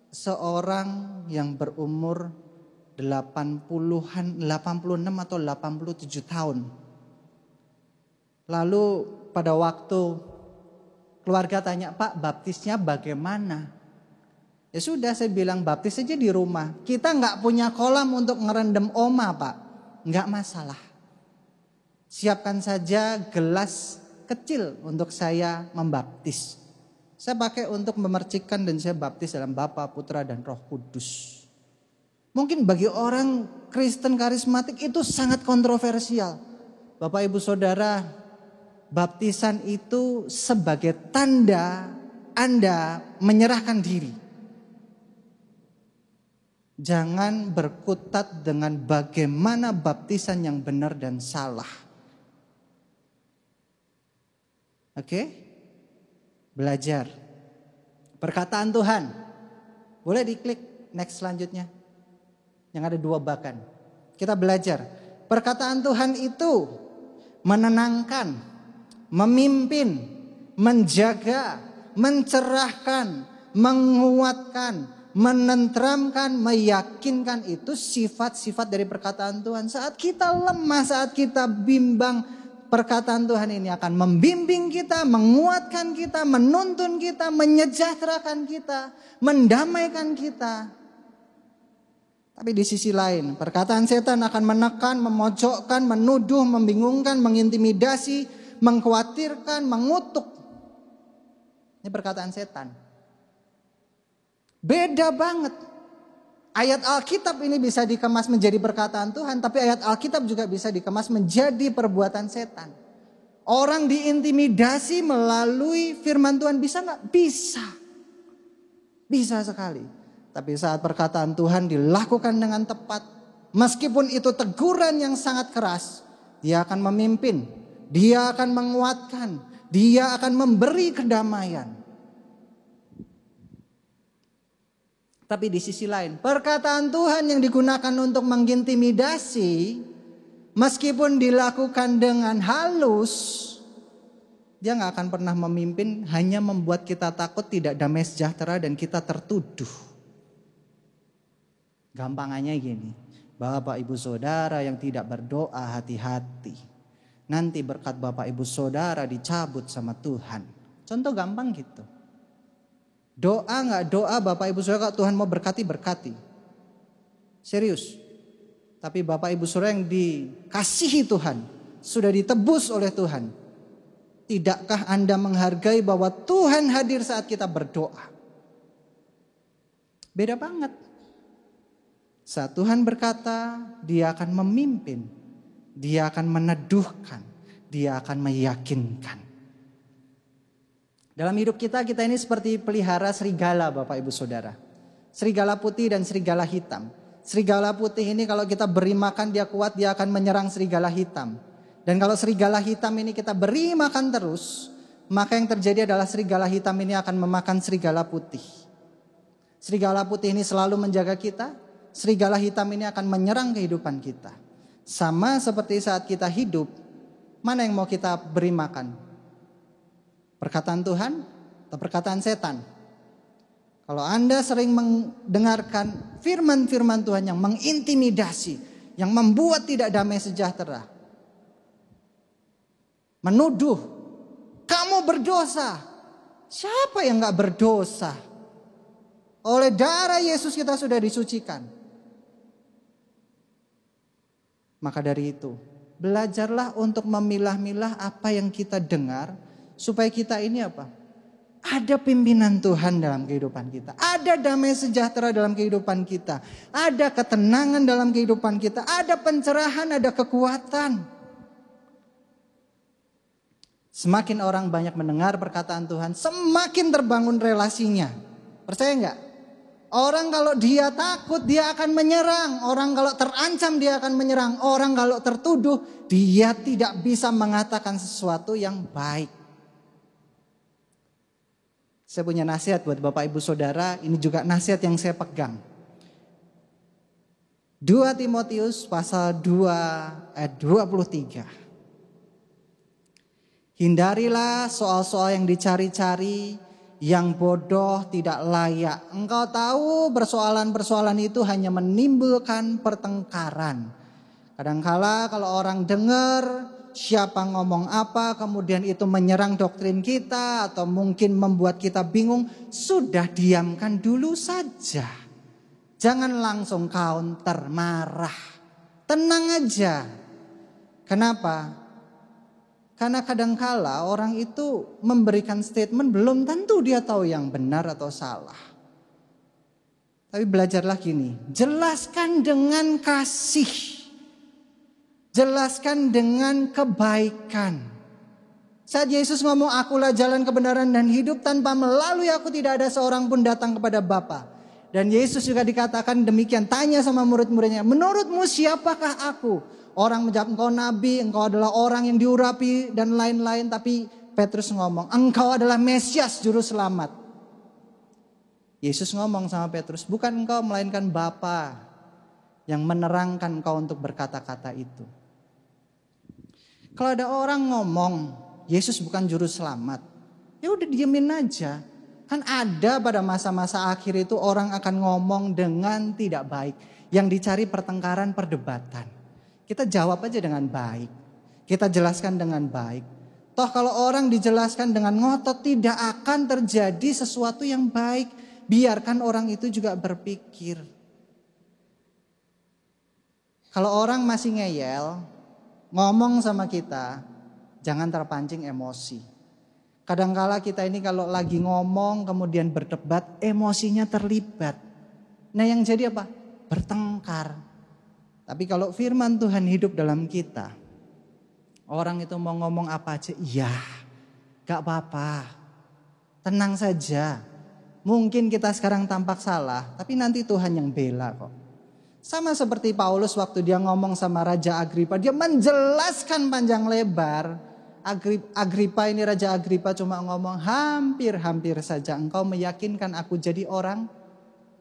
seorang yang berumur 86 atau 87 tahun. Lalu pada waktu keluarga tanya, "Pak, baptisnya bagaimana?" Ya sudah, saya bilang baptis saja di rumah. Kita nggak punya kolam untuk ngerendam oma, Pak. Nggak masalah. Siapkan saja gelas kecil untuk saya membaptis. Saya pakai untuk memercikkan dan saya baptis dalam Bapa, Putra, dan Roh Kudus. Mungkin bagi orang Kristen karismatik itu sangat kontroversial. Bapak Ibu Saudara, baptisan itu sebagai tanda Anda menyerahkan diri. Jangan berkutat dengan bagaimana baptisan yang benar dan salah. Oke? Belajar. Perkataan Tuhan. Boleh diklik next selanjutnya. Yang ada 2 bahkan. Kita belajar. Perkataan Tuhan itu menenangkan, memimpin, menjaga, mencerahkan, menguatkan, menenteramkan, meyakinkan. Itu sifat-sifat dari perkataan Tuhan. Saat kita lemah, saat kita bimbang, perkataan Tuhan ini akan membimbing kita, menguatkan kita, menuntun kita, menyejahterakan kita, mendamaikan kita. Tapi di sisi lain, perkataan setan akan menekan, memojokkan, menuduh, membingungkan, mengintimidasi, mengkhawatirkan, mengutuk. Ini perkataan setan. Beda banget. Ayat Alkitab ini bisa dikemas menjadi perkataan Tuhan, tapi ayat Alkitab juga bisa dikemas menjadi perbuatan setan. Orang diintimidasi melalui firman Tuhan, bisa gak? Bisa. Bisa sekali. Tapi saat perkataan Tuhan dilakukan dengan tepat, meskipun itu teguran yang sangat keras, dia akan memimpin, dia akan menguatkan, dia akan memberi kedamaian. Tapi di sisi lain, perkataan Tuhan yang digunakan untuk mengintimidasi, meskipun dilakukan dengan halus, dia gak akan pernah memimpin, hanya membuat kita takut, tidak damai sejahtera, dan kita tertuduh. Gampangannya gini, Bapak Ibu Saudara yang tidak berdoa, hati-hati. Nanti berkat Bapak Ibu Saudara dicabut sama Tuhan. Contoh gampang gitu. Doa gak doa Bapak Ibu Saudara, Tuhan mau berkati, berkati. Serius. Tapi Bapak Ibu Saudara yang dikasihi Tuhan, sudah ditebus oleh Tuhan. Tidakkah Anda menghargai bahwa Tuhan hadir saat kita berdoa? Beda banget. Saat Tuhan berkata, dia akan memimpin. dia akan meneduhkan, dia akan meyakinkan. Dalam hidup kita ini seperti pelihara serigala Bapak Ibu Saudara. Serigala putih dan serigala hitam. Serigala putih ini kalau kita beri makan dia kuat, dia akan menyerang serigala hitam. Dan kalau serigala hitam ini kita beri makan terus, maka yang terjadi adalah serigala hitam ini akan memakan serigala putih. Serigala putih ini selalu menjaga kita, serigala hitam ini akan menyerang kehidupan kita. Sama seperti saat kita hidup, mana yang mau kita beri makan? Perkataan Tuhan atau perkataan setan? Kalau Anda sering mendengarkan firman-firman Tuhan yang mengintimidasi, yang membuat tidak damai sejahtera, menuduh, kamu berdosa. Siapa yang gak berdosa? Oleh darah Yesus kita sudah disucikan. Maka dari itu, belajarlah untuk memilah-milah apa yang kita dengar, supaya kita ini apa? Ada pimpinan Tuhan dalam kehidupan kita. Ada damai sejahtera dalam kehidupan kita. Ada ketenangan dalam kehidupan kita. Ada pencerahan, ada kekuatan. Semakin orang banyak mendengar perkataan Tuhan, semakin terbangun relasinya. Percaya enggak? Orang kalau dia takut, dia akan menyerang. Orang kalau terancam, dia akan menyerang. Orang kalau tertuduh, dia tidak bisa mengatakan sesuatu yang baik. Saya punya nasihat buat Bapak Ibu Saudara, ini juga nasihat yang saya pegang. 2 Timotius pasal 2 ayat 23. Hindarilah soal-soal yang dicari-cari, yang bodoh tidak layak. Engkau tahu persoalan-persoalan itu hanya menimbulkan pertengkaran. Kadangkala kalau orang dengar siapa ngomong apa, kemudian itu menyerang doktrin kita atau mungkin membuat kita bingung, sudah diamkan dulu saja. Jangan langsung counter, marah. Tenang aja. Kenapa? Karena kadangkala orang itu memberikan statement belum tentu dia tahu yang benar atau salah. Tapi belajarlah gini, jelaskan dengan kasih. Jelaskan dengan kebaikan. Saat Yesus ngomong, akulah jalan kebenaran dan hidup, tanpa melalui aku tidak ada seorang pun datang kepada Bapa. Dan Yesus juga dikatakan demikian, tanya sama murid-muridnya, menurutmu siapakah aku? Orang menjawab, engkau nabi, engkau adalah orang yang diurapi dan lain-lain. Tapi Petrus ngomong, engkau adalah Mesias, juru selamat. Yesus ngomong sama Petrus, bukan engkau melainkan Bapa yang menerangkan engkau untuk berkata-kata itu. Kalau ada orang ngomong Yesus bukan juru selamat, ya udah diemin aja. Kan ada pada masa-masa akhir itu orang akan ngomong dengan tidak baik, yang dicari pertengkaran, perdebatan. Kita jawab aja dengan baik, kita jelaskan dengan baik. Toh kalau orang dijelaskan dengan ngotot tidak akan terjadi sesuatu yang baik. Biarkan orang itu juga berpikir. Kalau orang masih ngeyel, ngomong sama kita, jangan terpancing emosi. Kadangkala kita ini kalau lagi ngomong kemudian berdebat, emosinya terlibat. Nah yang jadi apa? Bertengkar. Tapi kalau firman Tuhan hidup dalam kita, orang itu mau ngomong apa aja, iya, gak apa-apa, tenang saja. Mungkin kita sekarang tampak salah, tapi nanti Tuhan yang bela kok. Sama seperti Paulus waktu dia ngomong sama Raja Agripa, dia menjelaskan panjang lebar. Agripa ini, Raja Agripa cuma ngomong hampir-hampir saja engkau meyakinkan aku jadi orang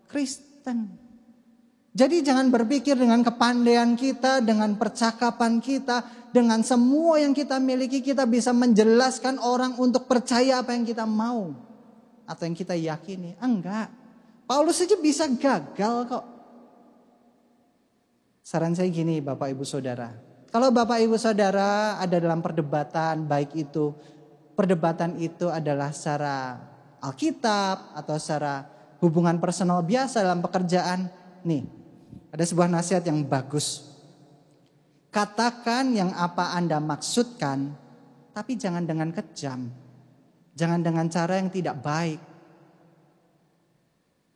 Kristen. Jadi jangan berpikir dengan kepandaian kita, dengan percakapan kita, dengan semua yang kita miliki kita bisa menjelaskan orang untuk percaya apa yang kita mau atau yang kita yakini. Enggak. Paulus saja bisa gagal kok. Saran saya gini Bapak Ibu Saudara. Kalau Bapak Ibu Saudara ada dalam perdebatan, baik itu perdebatan itu adalah secara Alkitab atau secara hubungan personal biasa dalam pekerjaan. Nih, ada sebuah nasihat yang bagus. Katakan yang apa Anda maksudkan, tapi jangan dengan kejam. Jangan dengan cara yang tidak baik.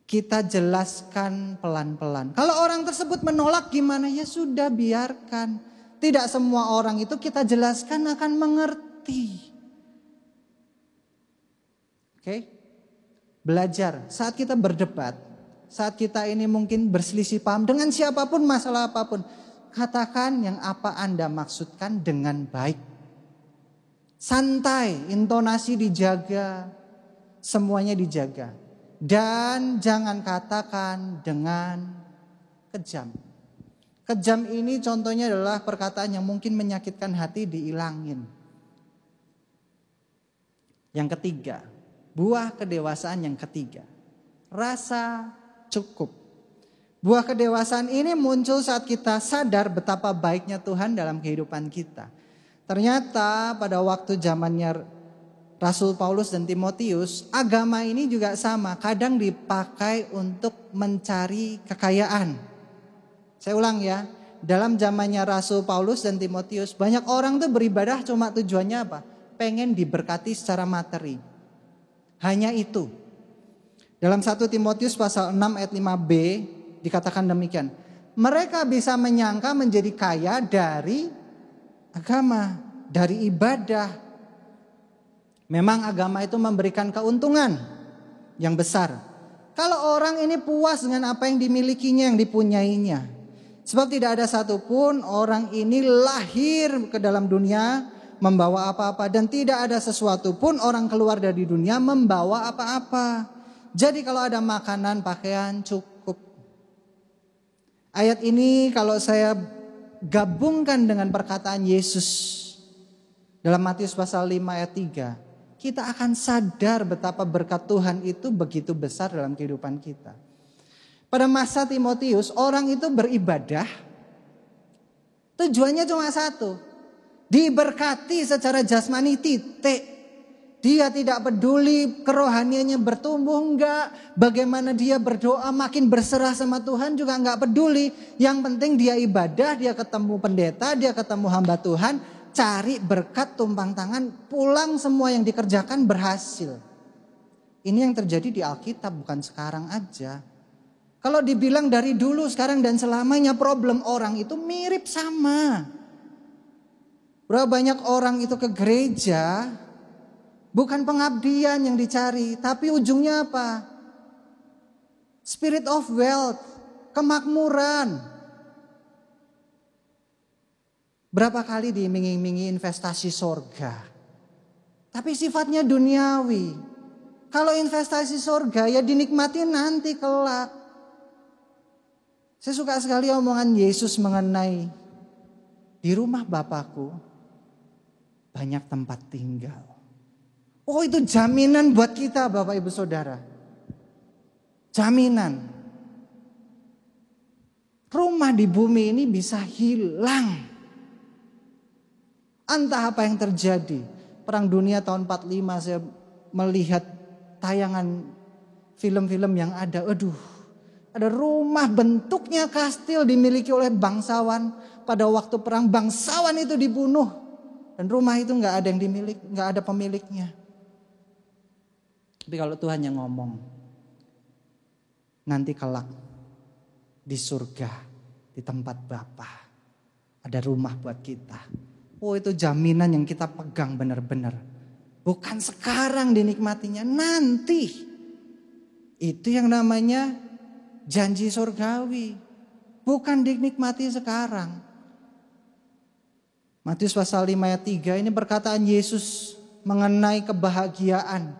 Kita jelaskan pelan-pelan. Kalau orang tersebut menolak gimana? Ya sudah biarkan. Tidak semua orang itu kita jelaskan akan mengerti. Oke? Belajar saat kita berdebat, saat kita ini mungkin berselisih paham dengan siapapun, masalah apapun, katakan yang apa Anda maksudkan dengan baik. Santai, intonasi dijaga, semuanya dijaga. Dan jangan katakan dengan kejam. Kejam ini contohnya adalah perkataan yang mungkin menyakitkan hati diilangin. Yang ketiga, buah kedewasaan yang ketiga, rasa cukup. Buah kedewasaan ini muncul saat kita sadar betapa baiknya Tuhan dalam kehidupan kita. Ternyata pada waktu zamannya Rasul Paulus dan Timotius, agama ini juga sama, kadang dipakai untuk mencari kekayaan. Saya ulang ya, dalam zamannya Rasul Paulus dan Timotius, banyak orang tuh beribadah cuma tujuannya apa? Pengen diberkati secara materi. Hanya itu. Dalam 1 Timotius pasal 6 ayat 5b dikatakan demikian. Mereka bisa menyangka menjadi kaya dari agama, dari ibadah. Memang agama itu memberikan keuntungan yang besar. Kalau orang ini puas dengan apa yang dimilikinya, yang dipunyainya. Sebab tidak ada satupun orang ini lahir ke dalam dunia membawa apa-apa. Dan tidak ada sesuatu pun orang keluar dari dunia membawa apa-apa. Jadi kalau ada makanan, pakaian cukup. Ayat ini kalau saya gabungkan dengan perkataan Yesus dalam Matius pasal 5 ayat 3. Kita akan sadar betapa berkat Tuhan itu begitu besar dalam kehidupan kita. Pada masa Timotius, orang itu beribadah, tujuannya cuma satu, diberkati secara jasmani, titik. Dia tidak peduli kerohaniannya bertumbuh enggak, bagaimana dia berdoa makin berserah sama Tuhan juga enggak peduli. Yang penting dia ibadah, dia ketemu pendeta, dia ketemu hamba Tuhan, cari berkat tumpang tangan, pulang semua yang dikerjakan berhasil. Ini yang terjadi di Alkitab, bukan sekarang aja. Kalau dibilang dari dulu, sekarang dan selamanya, problem orang itu mirip sama. Berapa banyak orang itu ke gereja, bukan pengabdian yang dicari, tapi ujungnya apa? Spirit of wealth, kemakmuran. Berapa kali diiming-imingi investasi sorga, tapi sifatnya duniawi. Kalau investasi sorga ya dinikmati nanti kelak. Saya suka sekali omongan Yesus mengenai di rumah Bapakku banyak tempat tinggal. Oh, itu jaminan buat kita Bapak Ibu Saudara. Jaminan. Rumah di bumi ini bisa hilang. Entah apa yang terjadi. Perang Dunia tahun 45 saya melihat tayangan film-film yang ada. Ada rumah bentuknya kastil dimiliki oleh bangsawan. Pada waktu perang bangsawan itu dibunuh. Dan rumah itu gak ada yang dimiliki, gak ada pemiliknya. Tapi kalau Tuhan yang ngomong, nanti kelak di surga, di tempat Bapa, ada rumah buat kita. Oh, itu jaminan yang kita pegang benar-benar. Bukan sekarang dinikmatinya, nanti. Itu yang namanya janji surgawi, bukan dinikmati sekarang. Matius pasal 5 ayat 3 ini perkataan Yesus mengenai kebahagiaan.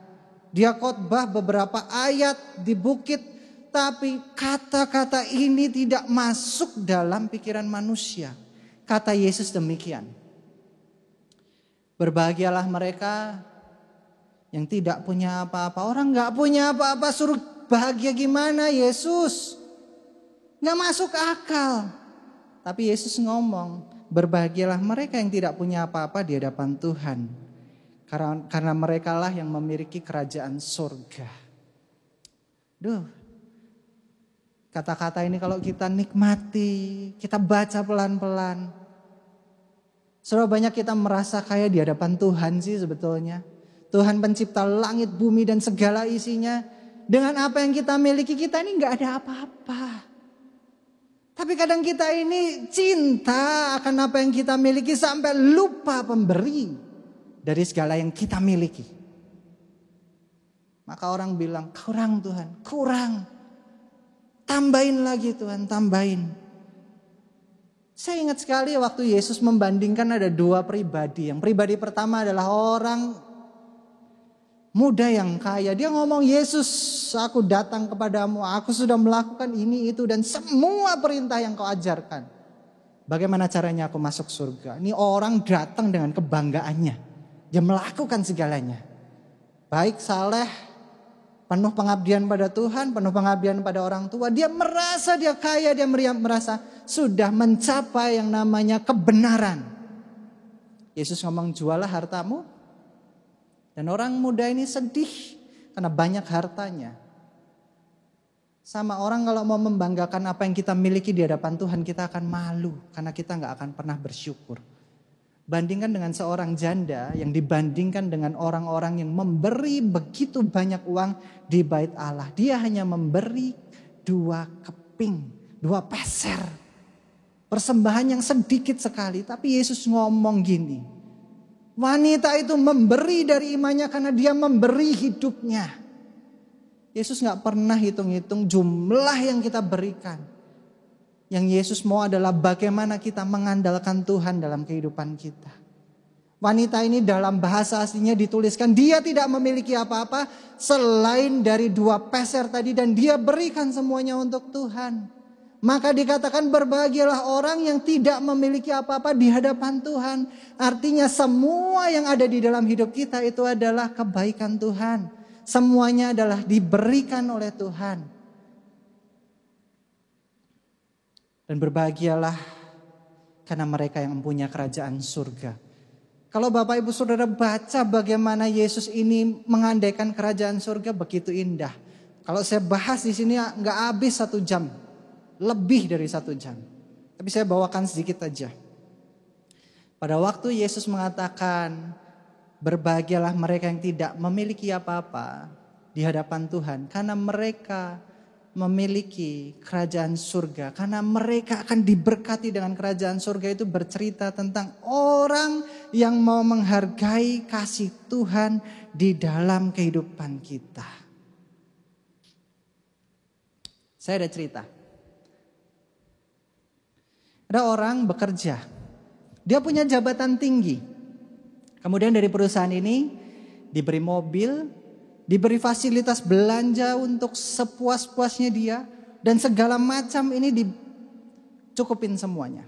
Dia khotbah beberapa ayat di bukit, tapi kata-kata ini tidak masuk dalam pikiran manusia. Kata Yesus demikian. Berbahagialah mereka yang tidak punya apa-apa. Orang gak punya apa-apa suruh bahagia gimana Yesus? Gak masuk akal. Tapi Yesus ngomong, berbahagialah mereka yang tidak punya apa-apa di hadapan Tuhan. Karena mereka lah yang memiliki kerajaan surga. Kata-kata ini kalau kita nikmati, kita baca pelan-pelan. Saudara, banyak kita merasa kaya di hadapan Tuhan sih sebetulnya. Tuhan pencipta langit, bumi dan segala isinya. Dengan apa yang kita miliki, kita ini gak ada apa-apa. Tapi kadang kita ini cinta akan apa yang kita miliki sampai lupa pemberi dari segala yang kita miliki. Maka orang bilang, kurang Tuhan, kurang. Tambahin lagi Tuhan, tambahin. Saya ingat sekali waktu Yesus membandingkan ada dua pribadi. Yang pribadi pertama adalah orang muda yang kaya. Dia ngomong, Yesus, aku datang kepadamu, aku sudah melakukan ini, itu, dan semua perintah yang kau ajarkan. Bagaimana caranya aku masuk surga? Ini orang datang dengan kebanggaannya. Dia melakukan segalanya. Baik, saleh, penuh pengabdian pada Tuhan, penuh pengabdian pada orang tua. Dia merasa dia kaya, dia merasa sudah mencapai yang namanya kebenaran. Yesus ngomong, jualah hartamu. Dan orang muda ini sedih karena banyak hartanya. Sama orang kalau mau membanggakan apa yang kita miliki di hadapan Tuhan, kita akan malu karena kita gak akan pernah bersyukur. Bandingkan dengan seorang janda yang dibandingkan dengan orang-orang yang memberi begitu banyak uang di bait Allah. Dia hanya memberi 2 keping, 2 peser. Persembahan yang sedikit sekali, tapi Yesus ngomong gini. Wanita itu memberi dari imannya karena dia memberi hidupnya. Yesus gak pernah hitung-hitung jumlah yang kita berikan. Yang Yesus mau adalah bagaimana kita mengandalkan Tuhan dalam kehidupan kita. Wanita ini dalam bahasa aslinya dituliskan dia tidak memiliki apa-apa selain dari 2 peser tadi dan dia berikan semuanya untuk Tuhan. Maka dikatakan berbahagialah orang yang tidak memiliki apa-apa di hadapan Tuhan. Artinya semua yang ada di dalam hidup kita itu adalah kebaikan Tuhan. Semuanya adalah diberikan oleh Tuhan. Dan berbahagialah karena mereka yang mempunyai kerajaan surga. Kalau Bapak Ibu Saudara baca bagaimana Yesus ini mengandaikan kerajaan surga begitu indah. Kalau saya bahas di sini nggak habis 1 jam. Lebih dari 1 jam. Tapi saya bawakan sedikit aja. Pada waktu Yesus mengatakan, berbahagialah mereka yang tidak memiliki apa-apa di hadapan Tuhan. Karena mereka memiliki kerajaan surga. Karena mereka akan diberkati dengan kerajaan surga, itu bercerita tentang orang yang mau menghargai kasih Tuhan di dalam kehidupan kita. Saya ada cerita. Ada orang bekerja, dia punya jabatan tinggi. Kemudian dari perusahaan ini diberi mobil, diberi fasilitas belanja untuk sepuas-puasnya dia. Dan segala macam ini dicukupin semuanya.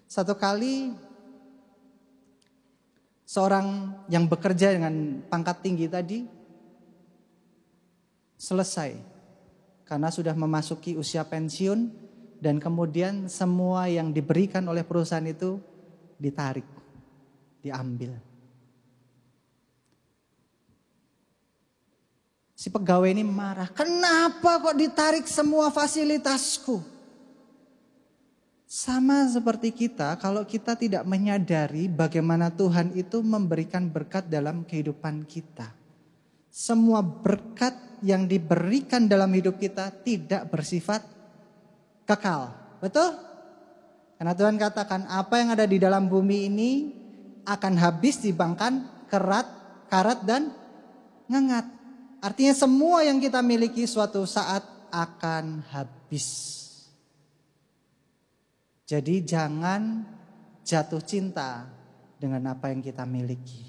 Satu kali seorang yang bekerja dengan pangkat tinggi tadi selesai. Karena sudah memasuki usia pensiun. Dan kemudian semua yang diberikan oleh perusahaan itu ditarik, diambil. Si pegawai ini marah, kenapa kok ditarik semua fasilitasku? Sama seperti kita, kalau kita tidak menyadari bagaimana Tuhan itu memberikan berkat dalam kehidupan kita. Semua berkat yang diberikan dalam hidup kita tidak bersifat kekal, betul? Karena Tuhan katakan apa yang ada di dalam bumi ini akan habis dibangkan karat dan ngengat. Artinya semua yang kita miliki suatu saat akan habis. Jadi jangan jatuh cinta dengan apa yang kita miliki.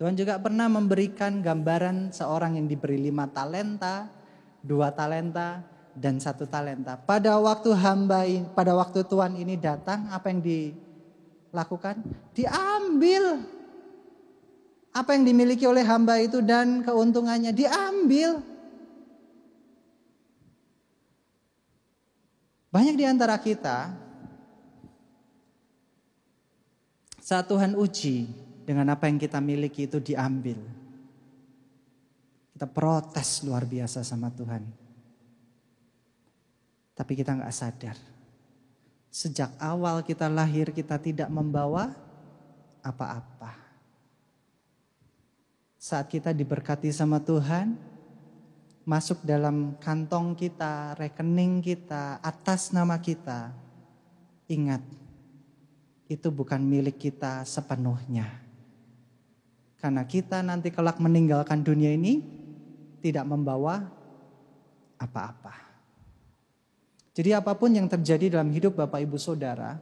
Tuhan juga pernah memberikan gambaran seorang yang diberi 5 talenta, 2 talenta, dan 1 talenta. Pada waktu Tuhan ini datang, apa yang dilakukan? Diambil. Apa yang dimiliki oleh hamba itu dan keuntungannya diambil. Banyak di antara kita saat Tuhan uji dengan apa yang kita miliki itu diambil. Kita protes luar biasa sama Tuhan. Tapi kita gak sadar. Sejak awal kita lahir kita tidak membawa apa-apa. Saat kita diberkati sama Tuhan, masuk dalam kantong kita, rekening kita, atas nama kita, ingat, itu bukan milik kita sepenuhnya. Karena kita nanti kelak meninggalkan dunia ini tidak membawa apa-apa. Jadi apapun yang terjadi dalam hidup Bapak Ibu Saudara,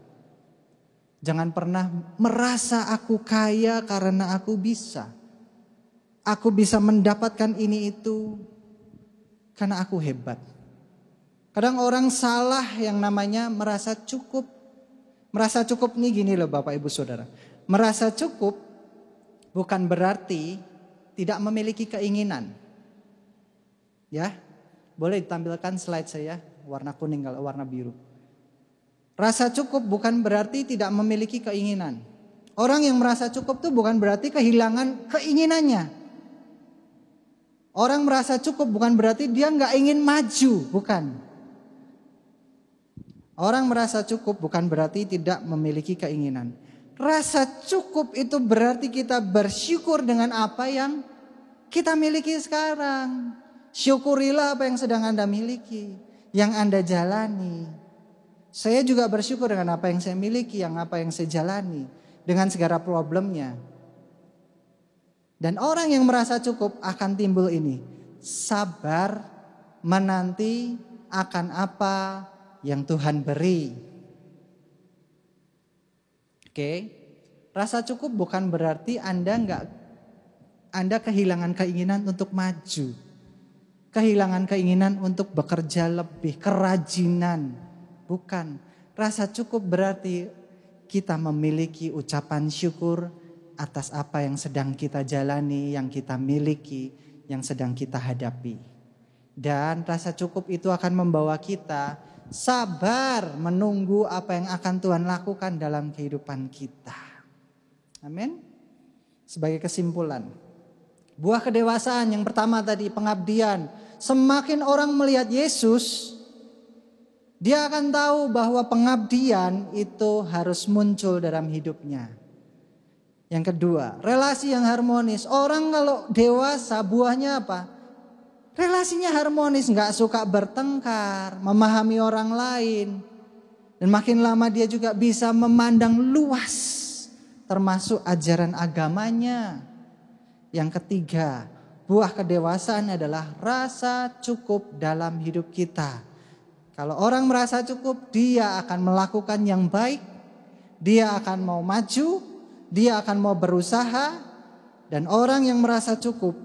jangan pernah merasa aku kaya karena aku bisa. Aku bisa mendapatkan ini itu karena aku hebat. Kadang orang salah yang namanya merasa cukup. Merasa cukup nih gini loh Bapak Ibu Saudara. Merasa cukup bukan berarti tidak memiliki keinginan. Ya, boleh ditampilkan slide saya warna kuning kalau warna biru. Rasa cukup bukan berarti tidak memiliki keinginan. Orang yang merasa cukup tuh bukan berarti kehilangan keinginannya. Orang merasa cukup bukan berarti dia nggak ingin maju, bukan. Orang merasa cukup bukan berarti tidak memiliki keinginan. Rasa cukup itu berarti kita bersyukur dengan apa yang kita miliki sekarang. Syukurilah apa yang sedang Anda miliki, yang Anda jalani. Saya juga bersyukur dengan apa yang saya miliki, apa yang saya jalani, dengan segala problemnya. Dan orang yang merasa cukup akan timbul ini, sabar menanti akan apa yang Tuhan beri. Oke, rasa cukup bukan berarti Anda kehilangan keinginan untuk maju, kehilangan keinginan untuk bekerja lebih, kerajinan, bukan. Rasa cukup berarti kita memiliki ucapan syukur atas apa yang sedang kita jalani, yang kita miliki, yang sedang kita hadapi. Dan rasa cukup itu akan membawa kita sabar menunggu apa yang akan Tuhan lakukan dalam kehidupan kita. Amin. Sebagai kesimpulan, buah kedewasaan yang pertama tadi, pengabdian. Semakin orang melihat Yesus, dia akan tahu bahwa pengabdian itu harus muncul dalam hidupnya. Yang kedua, relasi yang harmonis. Orang kalau dewasa buahnya apa? Relasinya harmonis, gak suka bertengkar, memahami orang lain. Dan makin lama dia juga bisa memandang luas, termasuk ajaran agamanya. Yang ketiga, buah kedewasaan adalah rasa cukup dalam hidup kita. Kalau orang merasa cukup, dia akan melakukan yang baik, dia akan mau maju, dia akan mau berusaha. Dan orang yang merasa cukup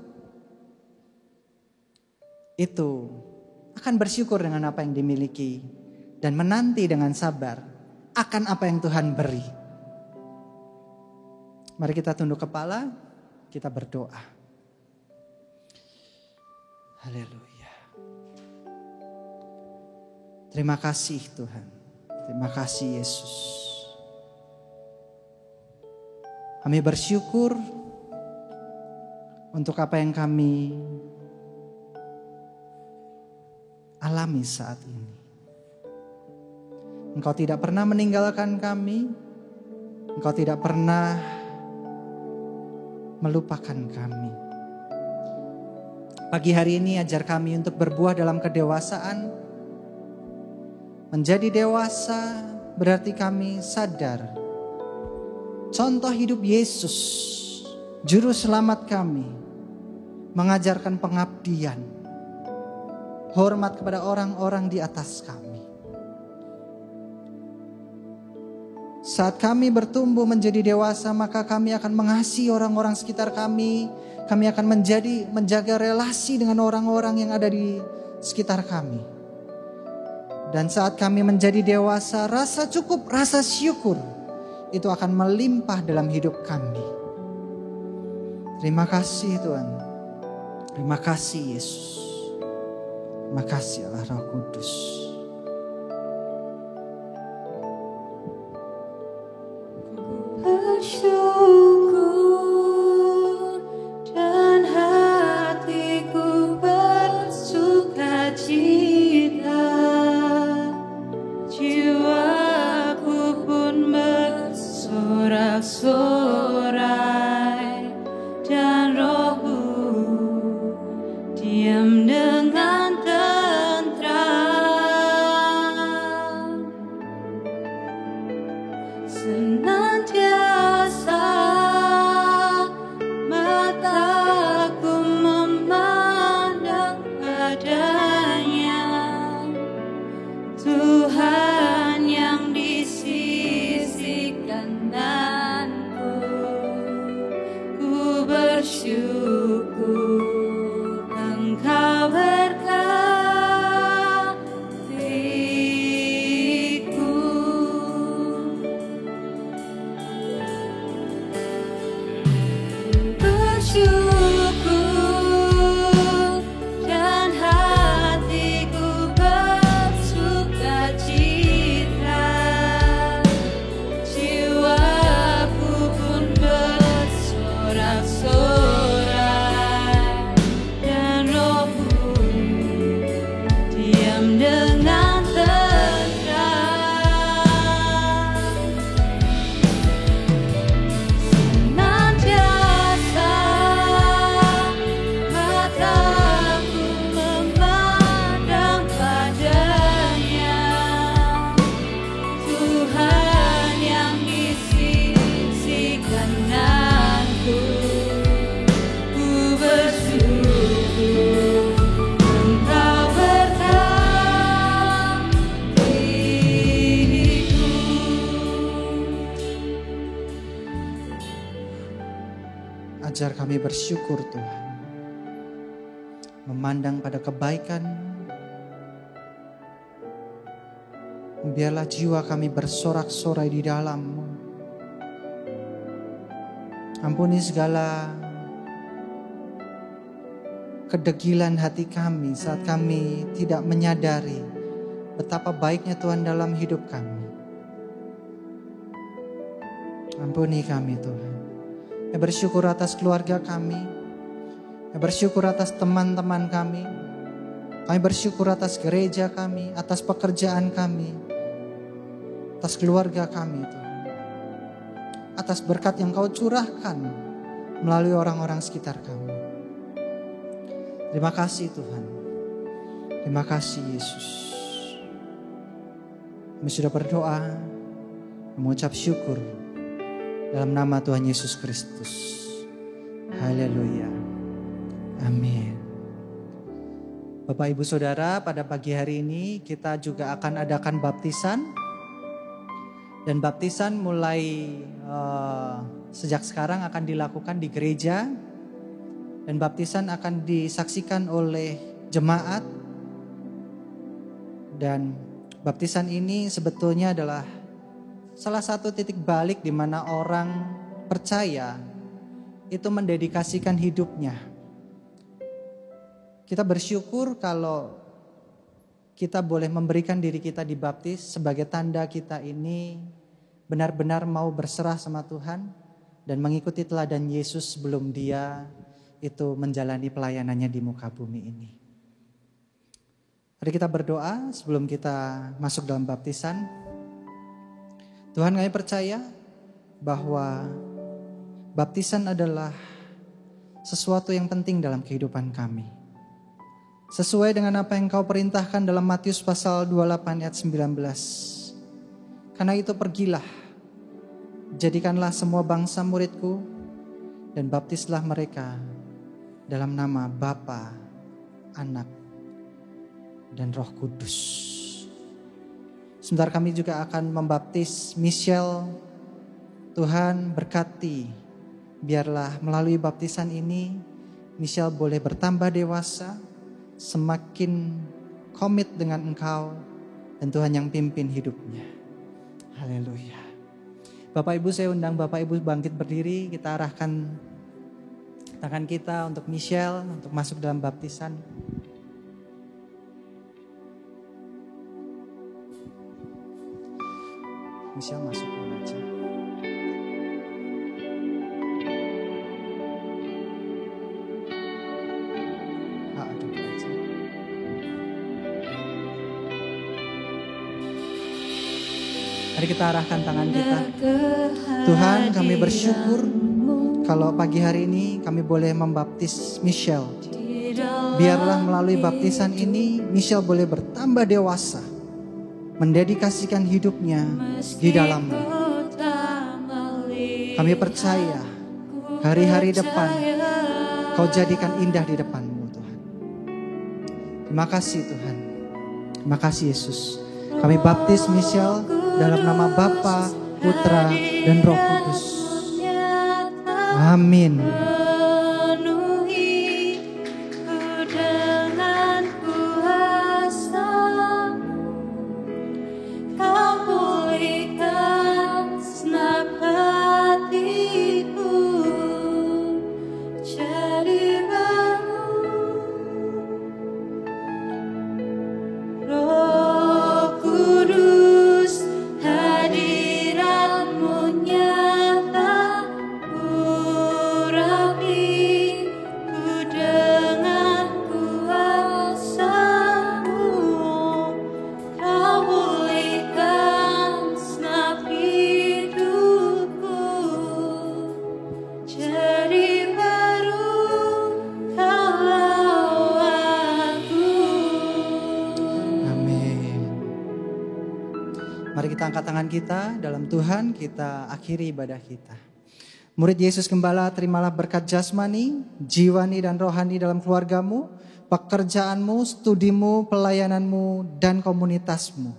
itu akan bersyukur dengan apa yang dimiliki dan menanti dengan sabar akan apa yang Tuhan beri. Mari kita tunduk kepala, kita berdoa. Haleluya. Terima kasih Tuhan. Terima kasih Yesus. Kami bersyukur untuk apa yang kami alami saat ini. Engkau tidak pernah meninggalkan kami. Engkau tidak pernah melupakan kami. Pagi hari ini ajar kami untuk berbuah dalam kedewasaan. Menjadi dewasa berarti kami sadar contoh hidup Yesus, juru selamat kami, mengajarkan pengabdian, hormat kepada orang-orang di atas kami. Saat kami bertumbuh menjadi dewasa, maka kami akan mengasihi orang-orang sekitar kami. Kami akan menjaga relasi dengan orang-orang yang ada di sekitar kami. Dan saat kami menjadi dewasa, rasa cukup, rasa syukur itu akan melimpah dalam hidup kami. Terima kasih Tuhan. Terima kasih Yesus. Terima kasih Allah Roh Kudus. Bersyukur dan hatiku bersuka cita, jiwaku pun bersorak-sorai, dan rohku diam dengan bersyukur Engkau berkatiku. Bersyukur dan hatiku bersukacita, jiwaku pun bersorak-sorai, dan rohku diam dengan tenang. Senantiasa mataku memandang padanya, Tuhan yang di sisi kananku. Ku bersyukur Engkau berkatiku. Ajar kami bersyukur Tuhan, memandang pada kebaikan. Biarlah jiwa kami bersorak-sorai di dalam-Mu. Ampuni segala kedegilan hati kami saat kami tidak menyadari betapa baiknya Tuhan dalam hidup kami. Ampuni kami Tuhan. Kami bersyukur atas keluarga kami. Kami bersyukur atas teman-teman kami. Kami bersyukur atas gereja kami, atas pekerjaan kami, atas keluarga kami Tuhan. Atas berkat yang Kau curahkan melalui orang-orang sekitar kami. Terima kasih Tuhan. Terima kasih Yesus. Kami sudah berdoa, mengucap syukur dalam nama Tuhan Yesus Kristus. Haleluya. Amin. Bapak Ibu Saudara, pada pagi hari ini kita juga akan adakan baptisan. Dan baptisan mulai sejak sekarang akan dilakukan di gereja. Dan baptisan akan disaksikan oleh jemaat. Dan baptisan ini sebetulnya adalah salah satu titik balik di mana orang percaya itu mendedikasikan hidupnya. Kita bersyukur kalau kita boleh memberikan diri kita dibaptis sebagai tanda kita ini benar-benar mau berserah sama Tuhan dan mengikuti teladan Yesus sebelum Dia itu menjalani pelayanannya di muka bumi ini. Mari kita berdoa sebelum kita masuk dalam baptisan. Tuhan, kami percaya bahwa baptisan adalah sesuatu yang penting dalam kehidupan kami. Sesuai dengan apa yang Kau perintahkan dalam Matius pasal 28 ayat 19. Karena itu pergilah, jadikanlah semua bangsa muridku, dan baptislah mereka dalam nama Bapa, Anak, dan Roh Kudus. Sebentar kami juga akan membaptis Michelle. Tuhan berkati, biarlah melalui baptisan ini Michelle boleh bertambah dewasa, semakin komit dengan Engkau, dan Tuhan yang pimpin hidupnya. Haleluya. Bapak Ibu, saya undang Bapak Ibu bangkit berdiri. Kita arahkan tangan kita untuk Michelle untuk masuk dalam baptisan. Michelle masuk dulu aja. Duduk aja. Mari kita arahkan tangan kita. Tuhan, kami bersyukur kalau pagi hari ini kami boleh membaptis Michelle. Biarlah melalui baptisan ini Michelle boleh bertambah dewasa, mendedikasikan hidupnya di dalam-Mu. Kami percaya hari-hari depan Kau jadikan indah di depan-Mu Tuhan. Terima kasih Tuhan. Terima kasih Yesus. Kami baptis Michelle dalam nama Bapa, Putra, dan Roh Kudus. Amin. kita angkat tangan kita dalam Tuhan, kita akhiri ibadah kita. Murid Yesus Gembala, terimalah berkat jasmani, jiwani dan rohani dalam keluargamu, pekerjaanmu, studimu, pelayananmu, dan komunitasmu.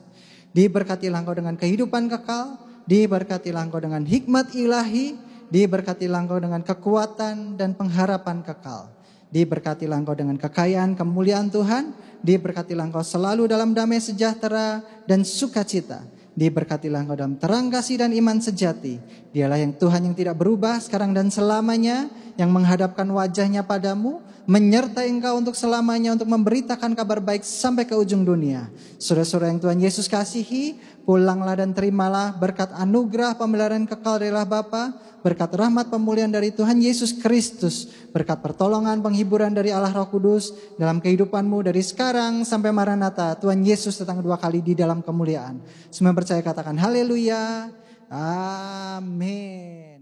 Diberkatilah engkau dengan kehidupan kekal, diberkatilah engkau dengan hikmat ilahi, diberkatilah engkau dengan kekuatan dan pengharapan kekal. Diberkatilah engkau dengan kekayaan kemuliaan Tuhan, diberkatilah engkau selalu dalam damai sejahtera dan sukacita. Diberkatilah engkau dalam terang kasih dan iman sejati. Dialah yang Tuhan yang tidak berubah sekarang dan selamanya, yang menghadapkan wajahnya padamu, menyertai engkau untuk selamanya, untuk memberitakan kabar baik sampai ke ujung dunia. Saudara-saudara yang Tuhan Yesus kasihi, pulanglah dan terimalah berkat anugerah pemeliharaan kekal dari Allah Bapa, berkat rahmat pemulihan dari Tuhan Yesus Kristus, berkat pertolongan penghiburan dari Allah Roh Kudus dalam kehidupanmu dari sekarang sampai Maranatha. Tuhan Yesus datang 2 kali di dalam kemuliaan. Semua percaya katakan haleluya. Amin.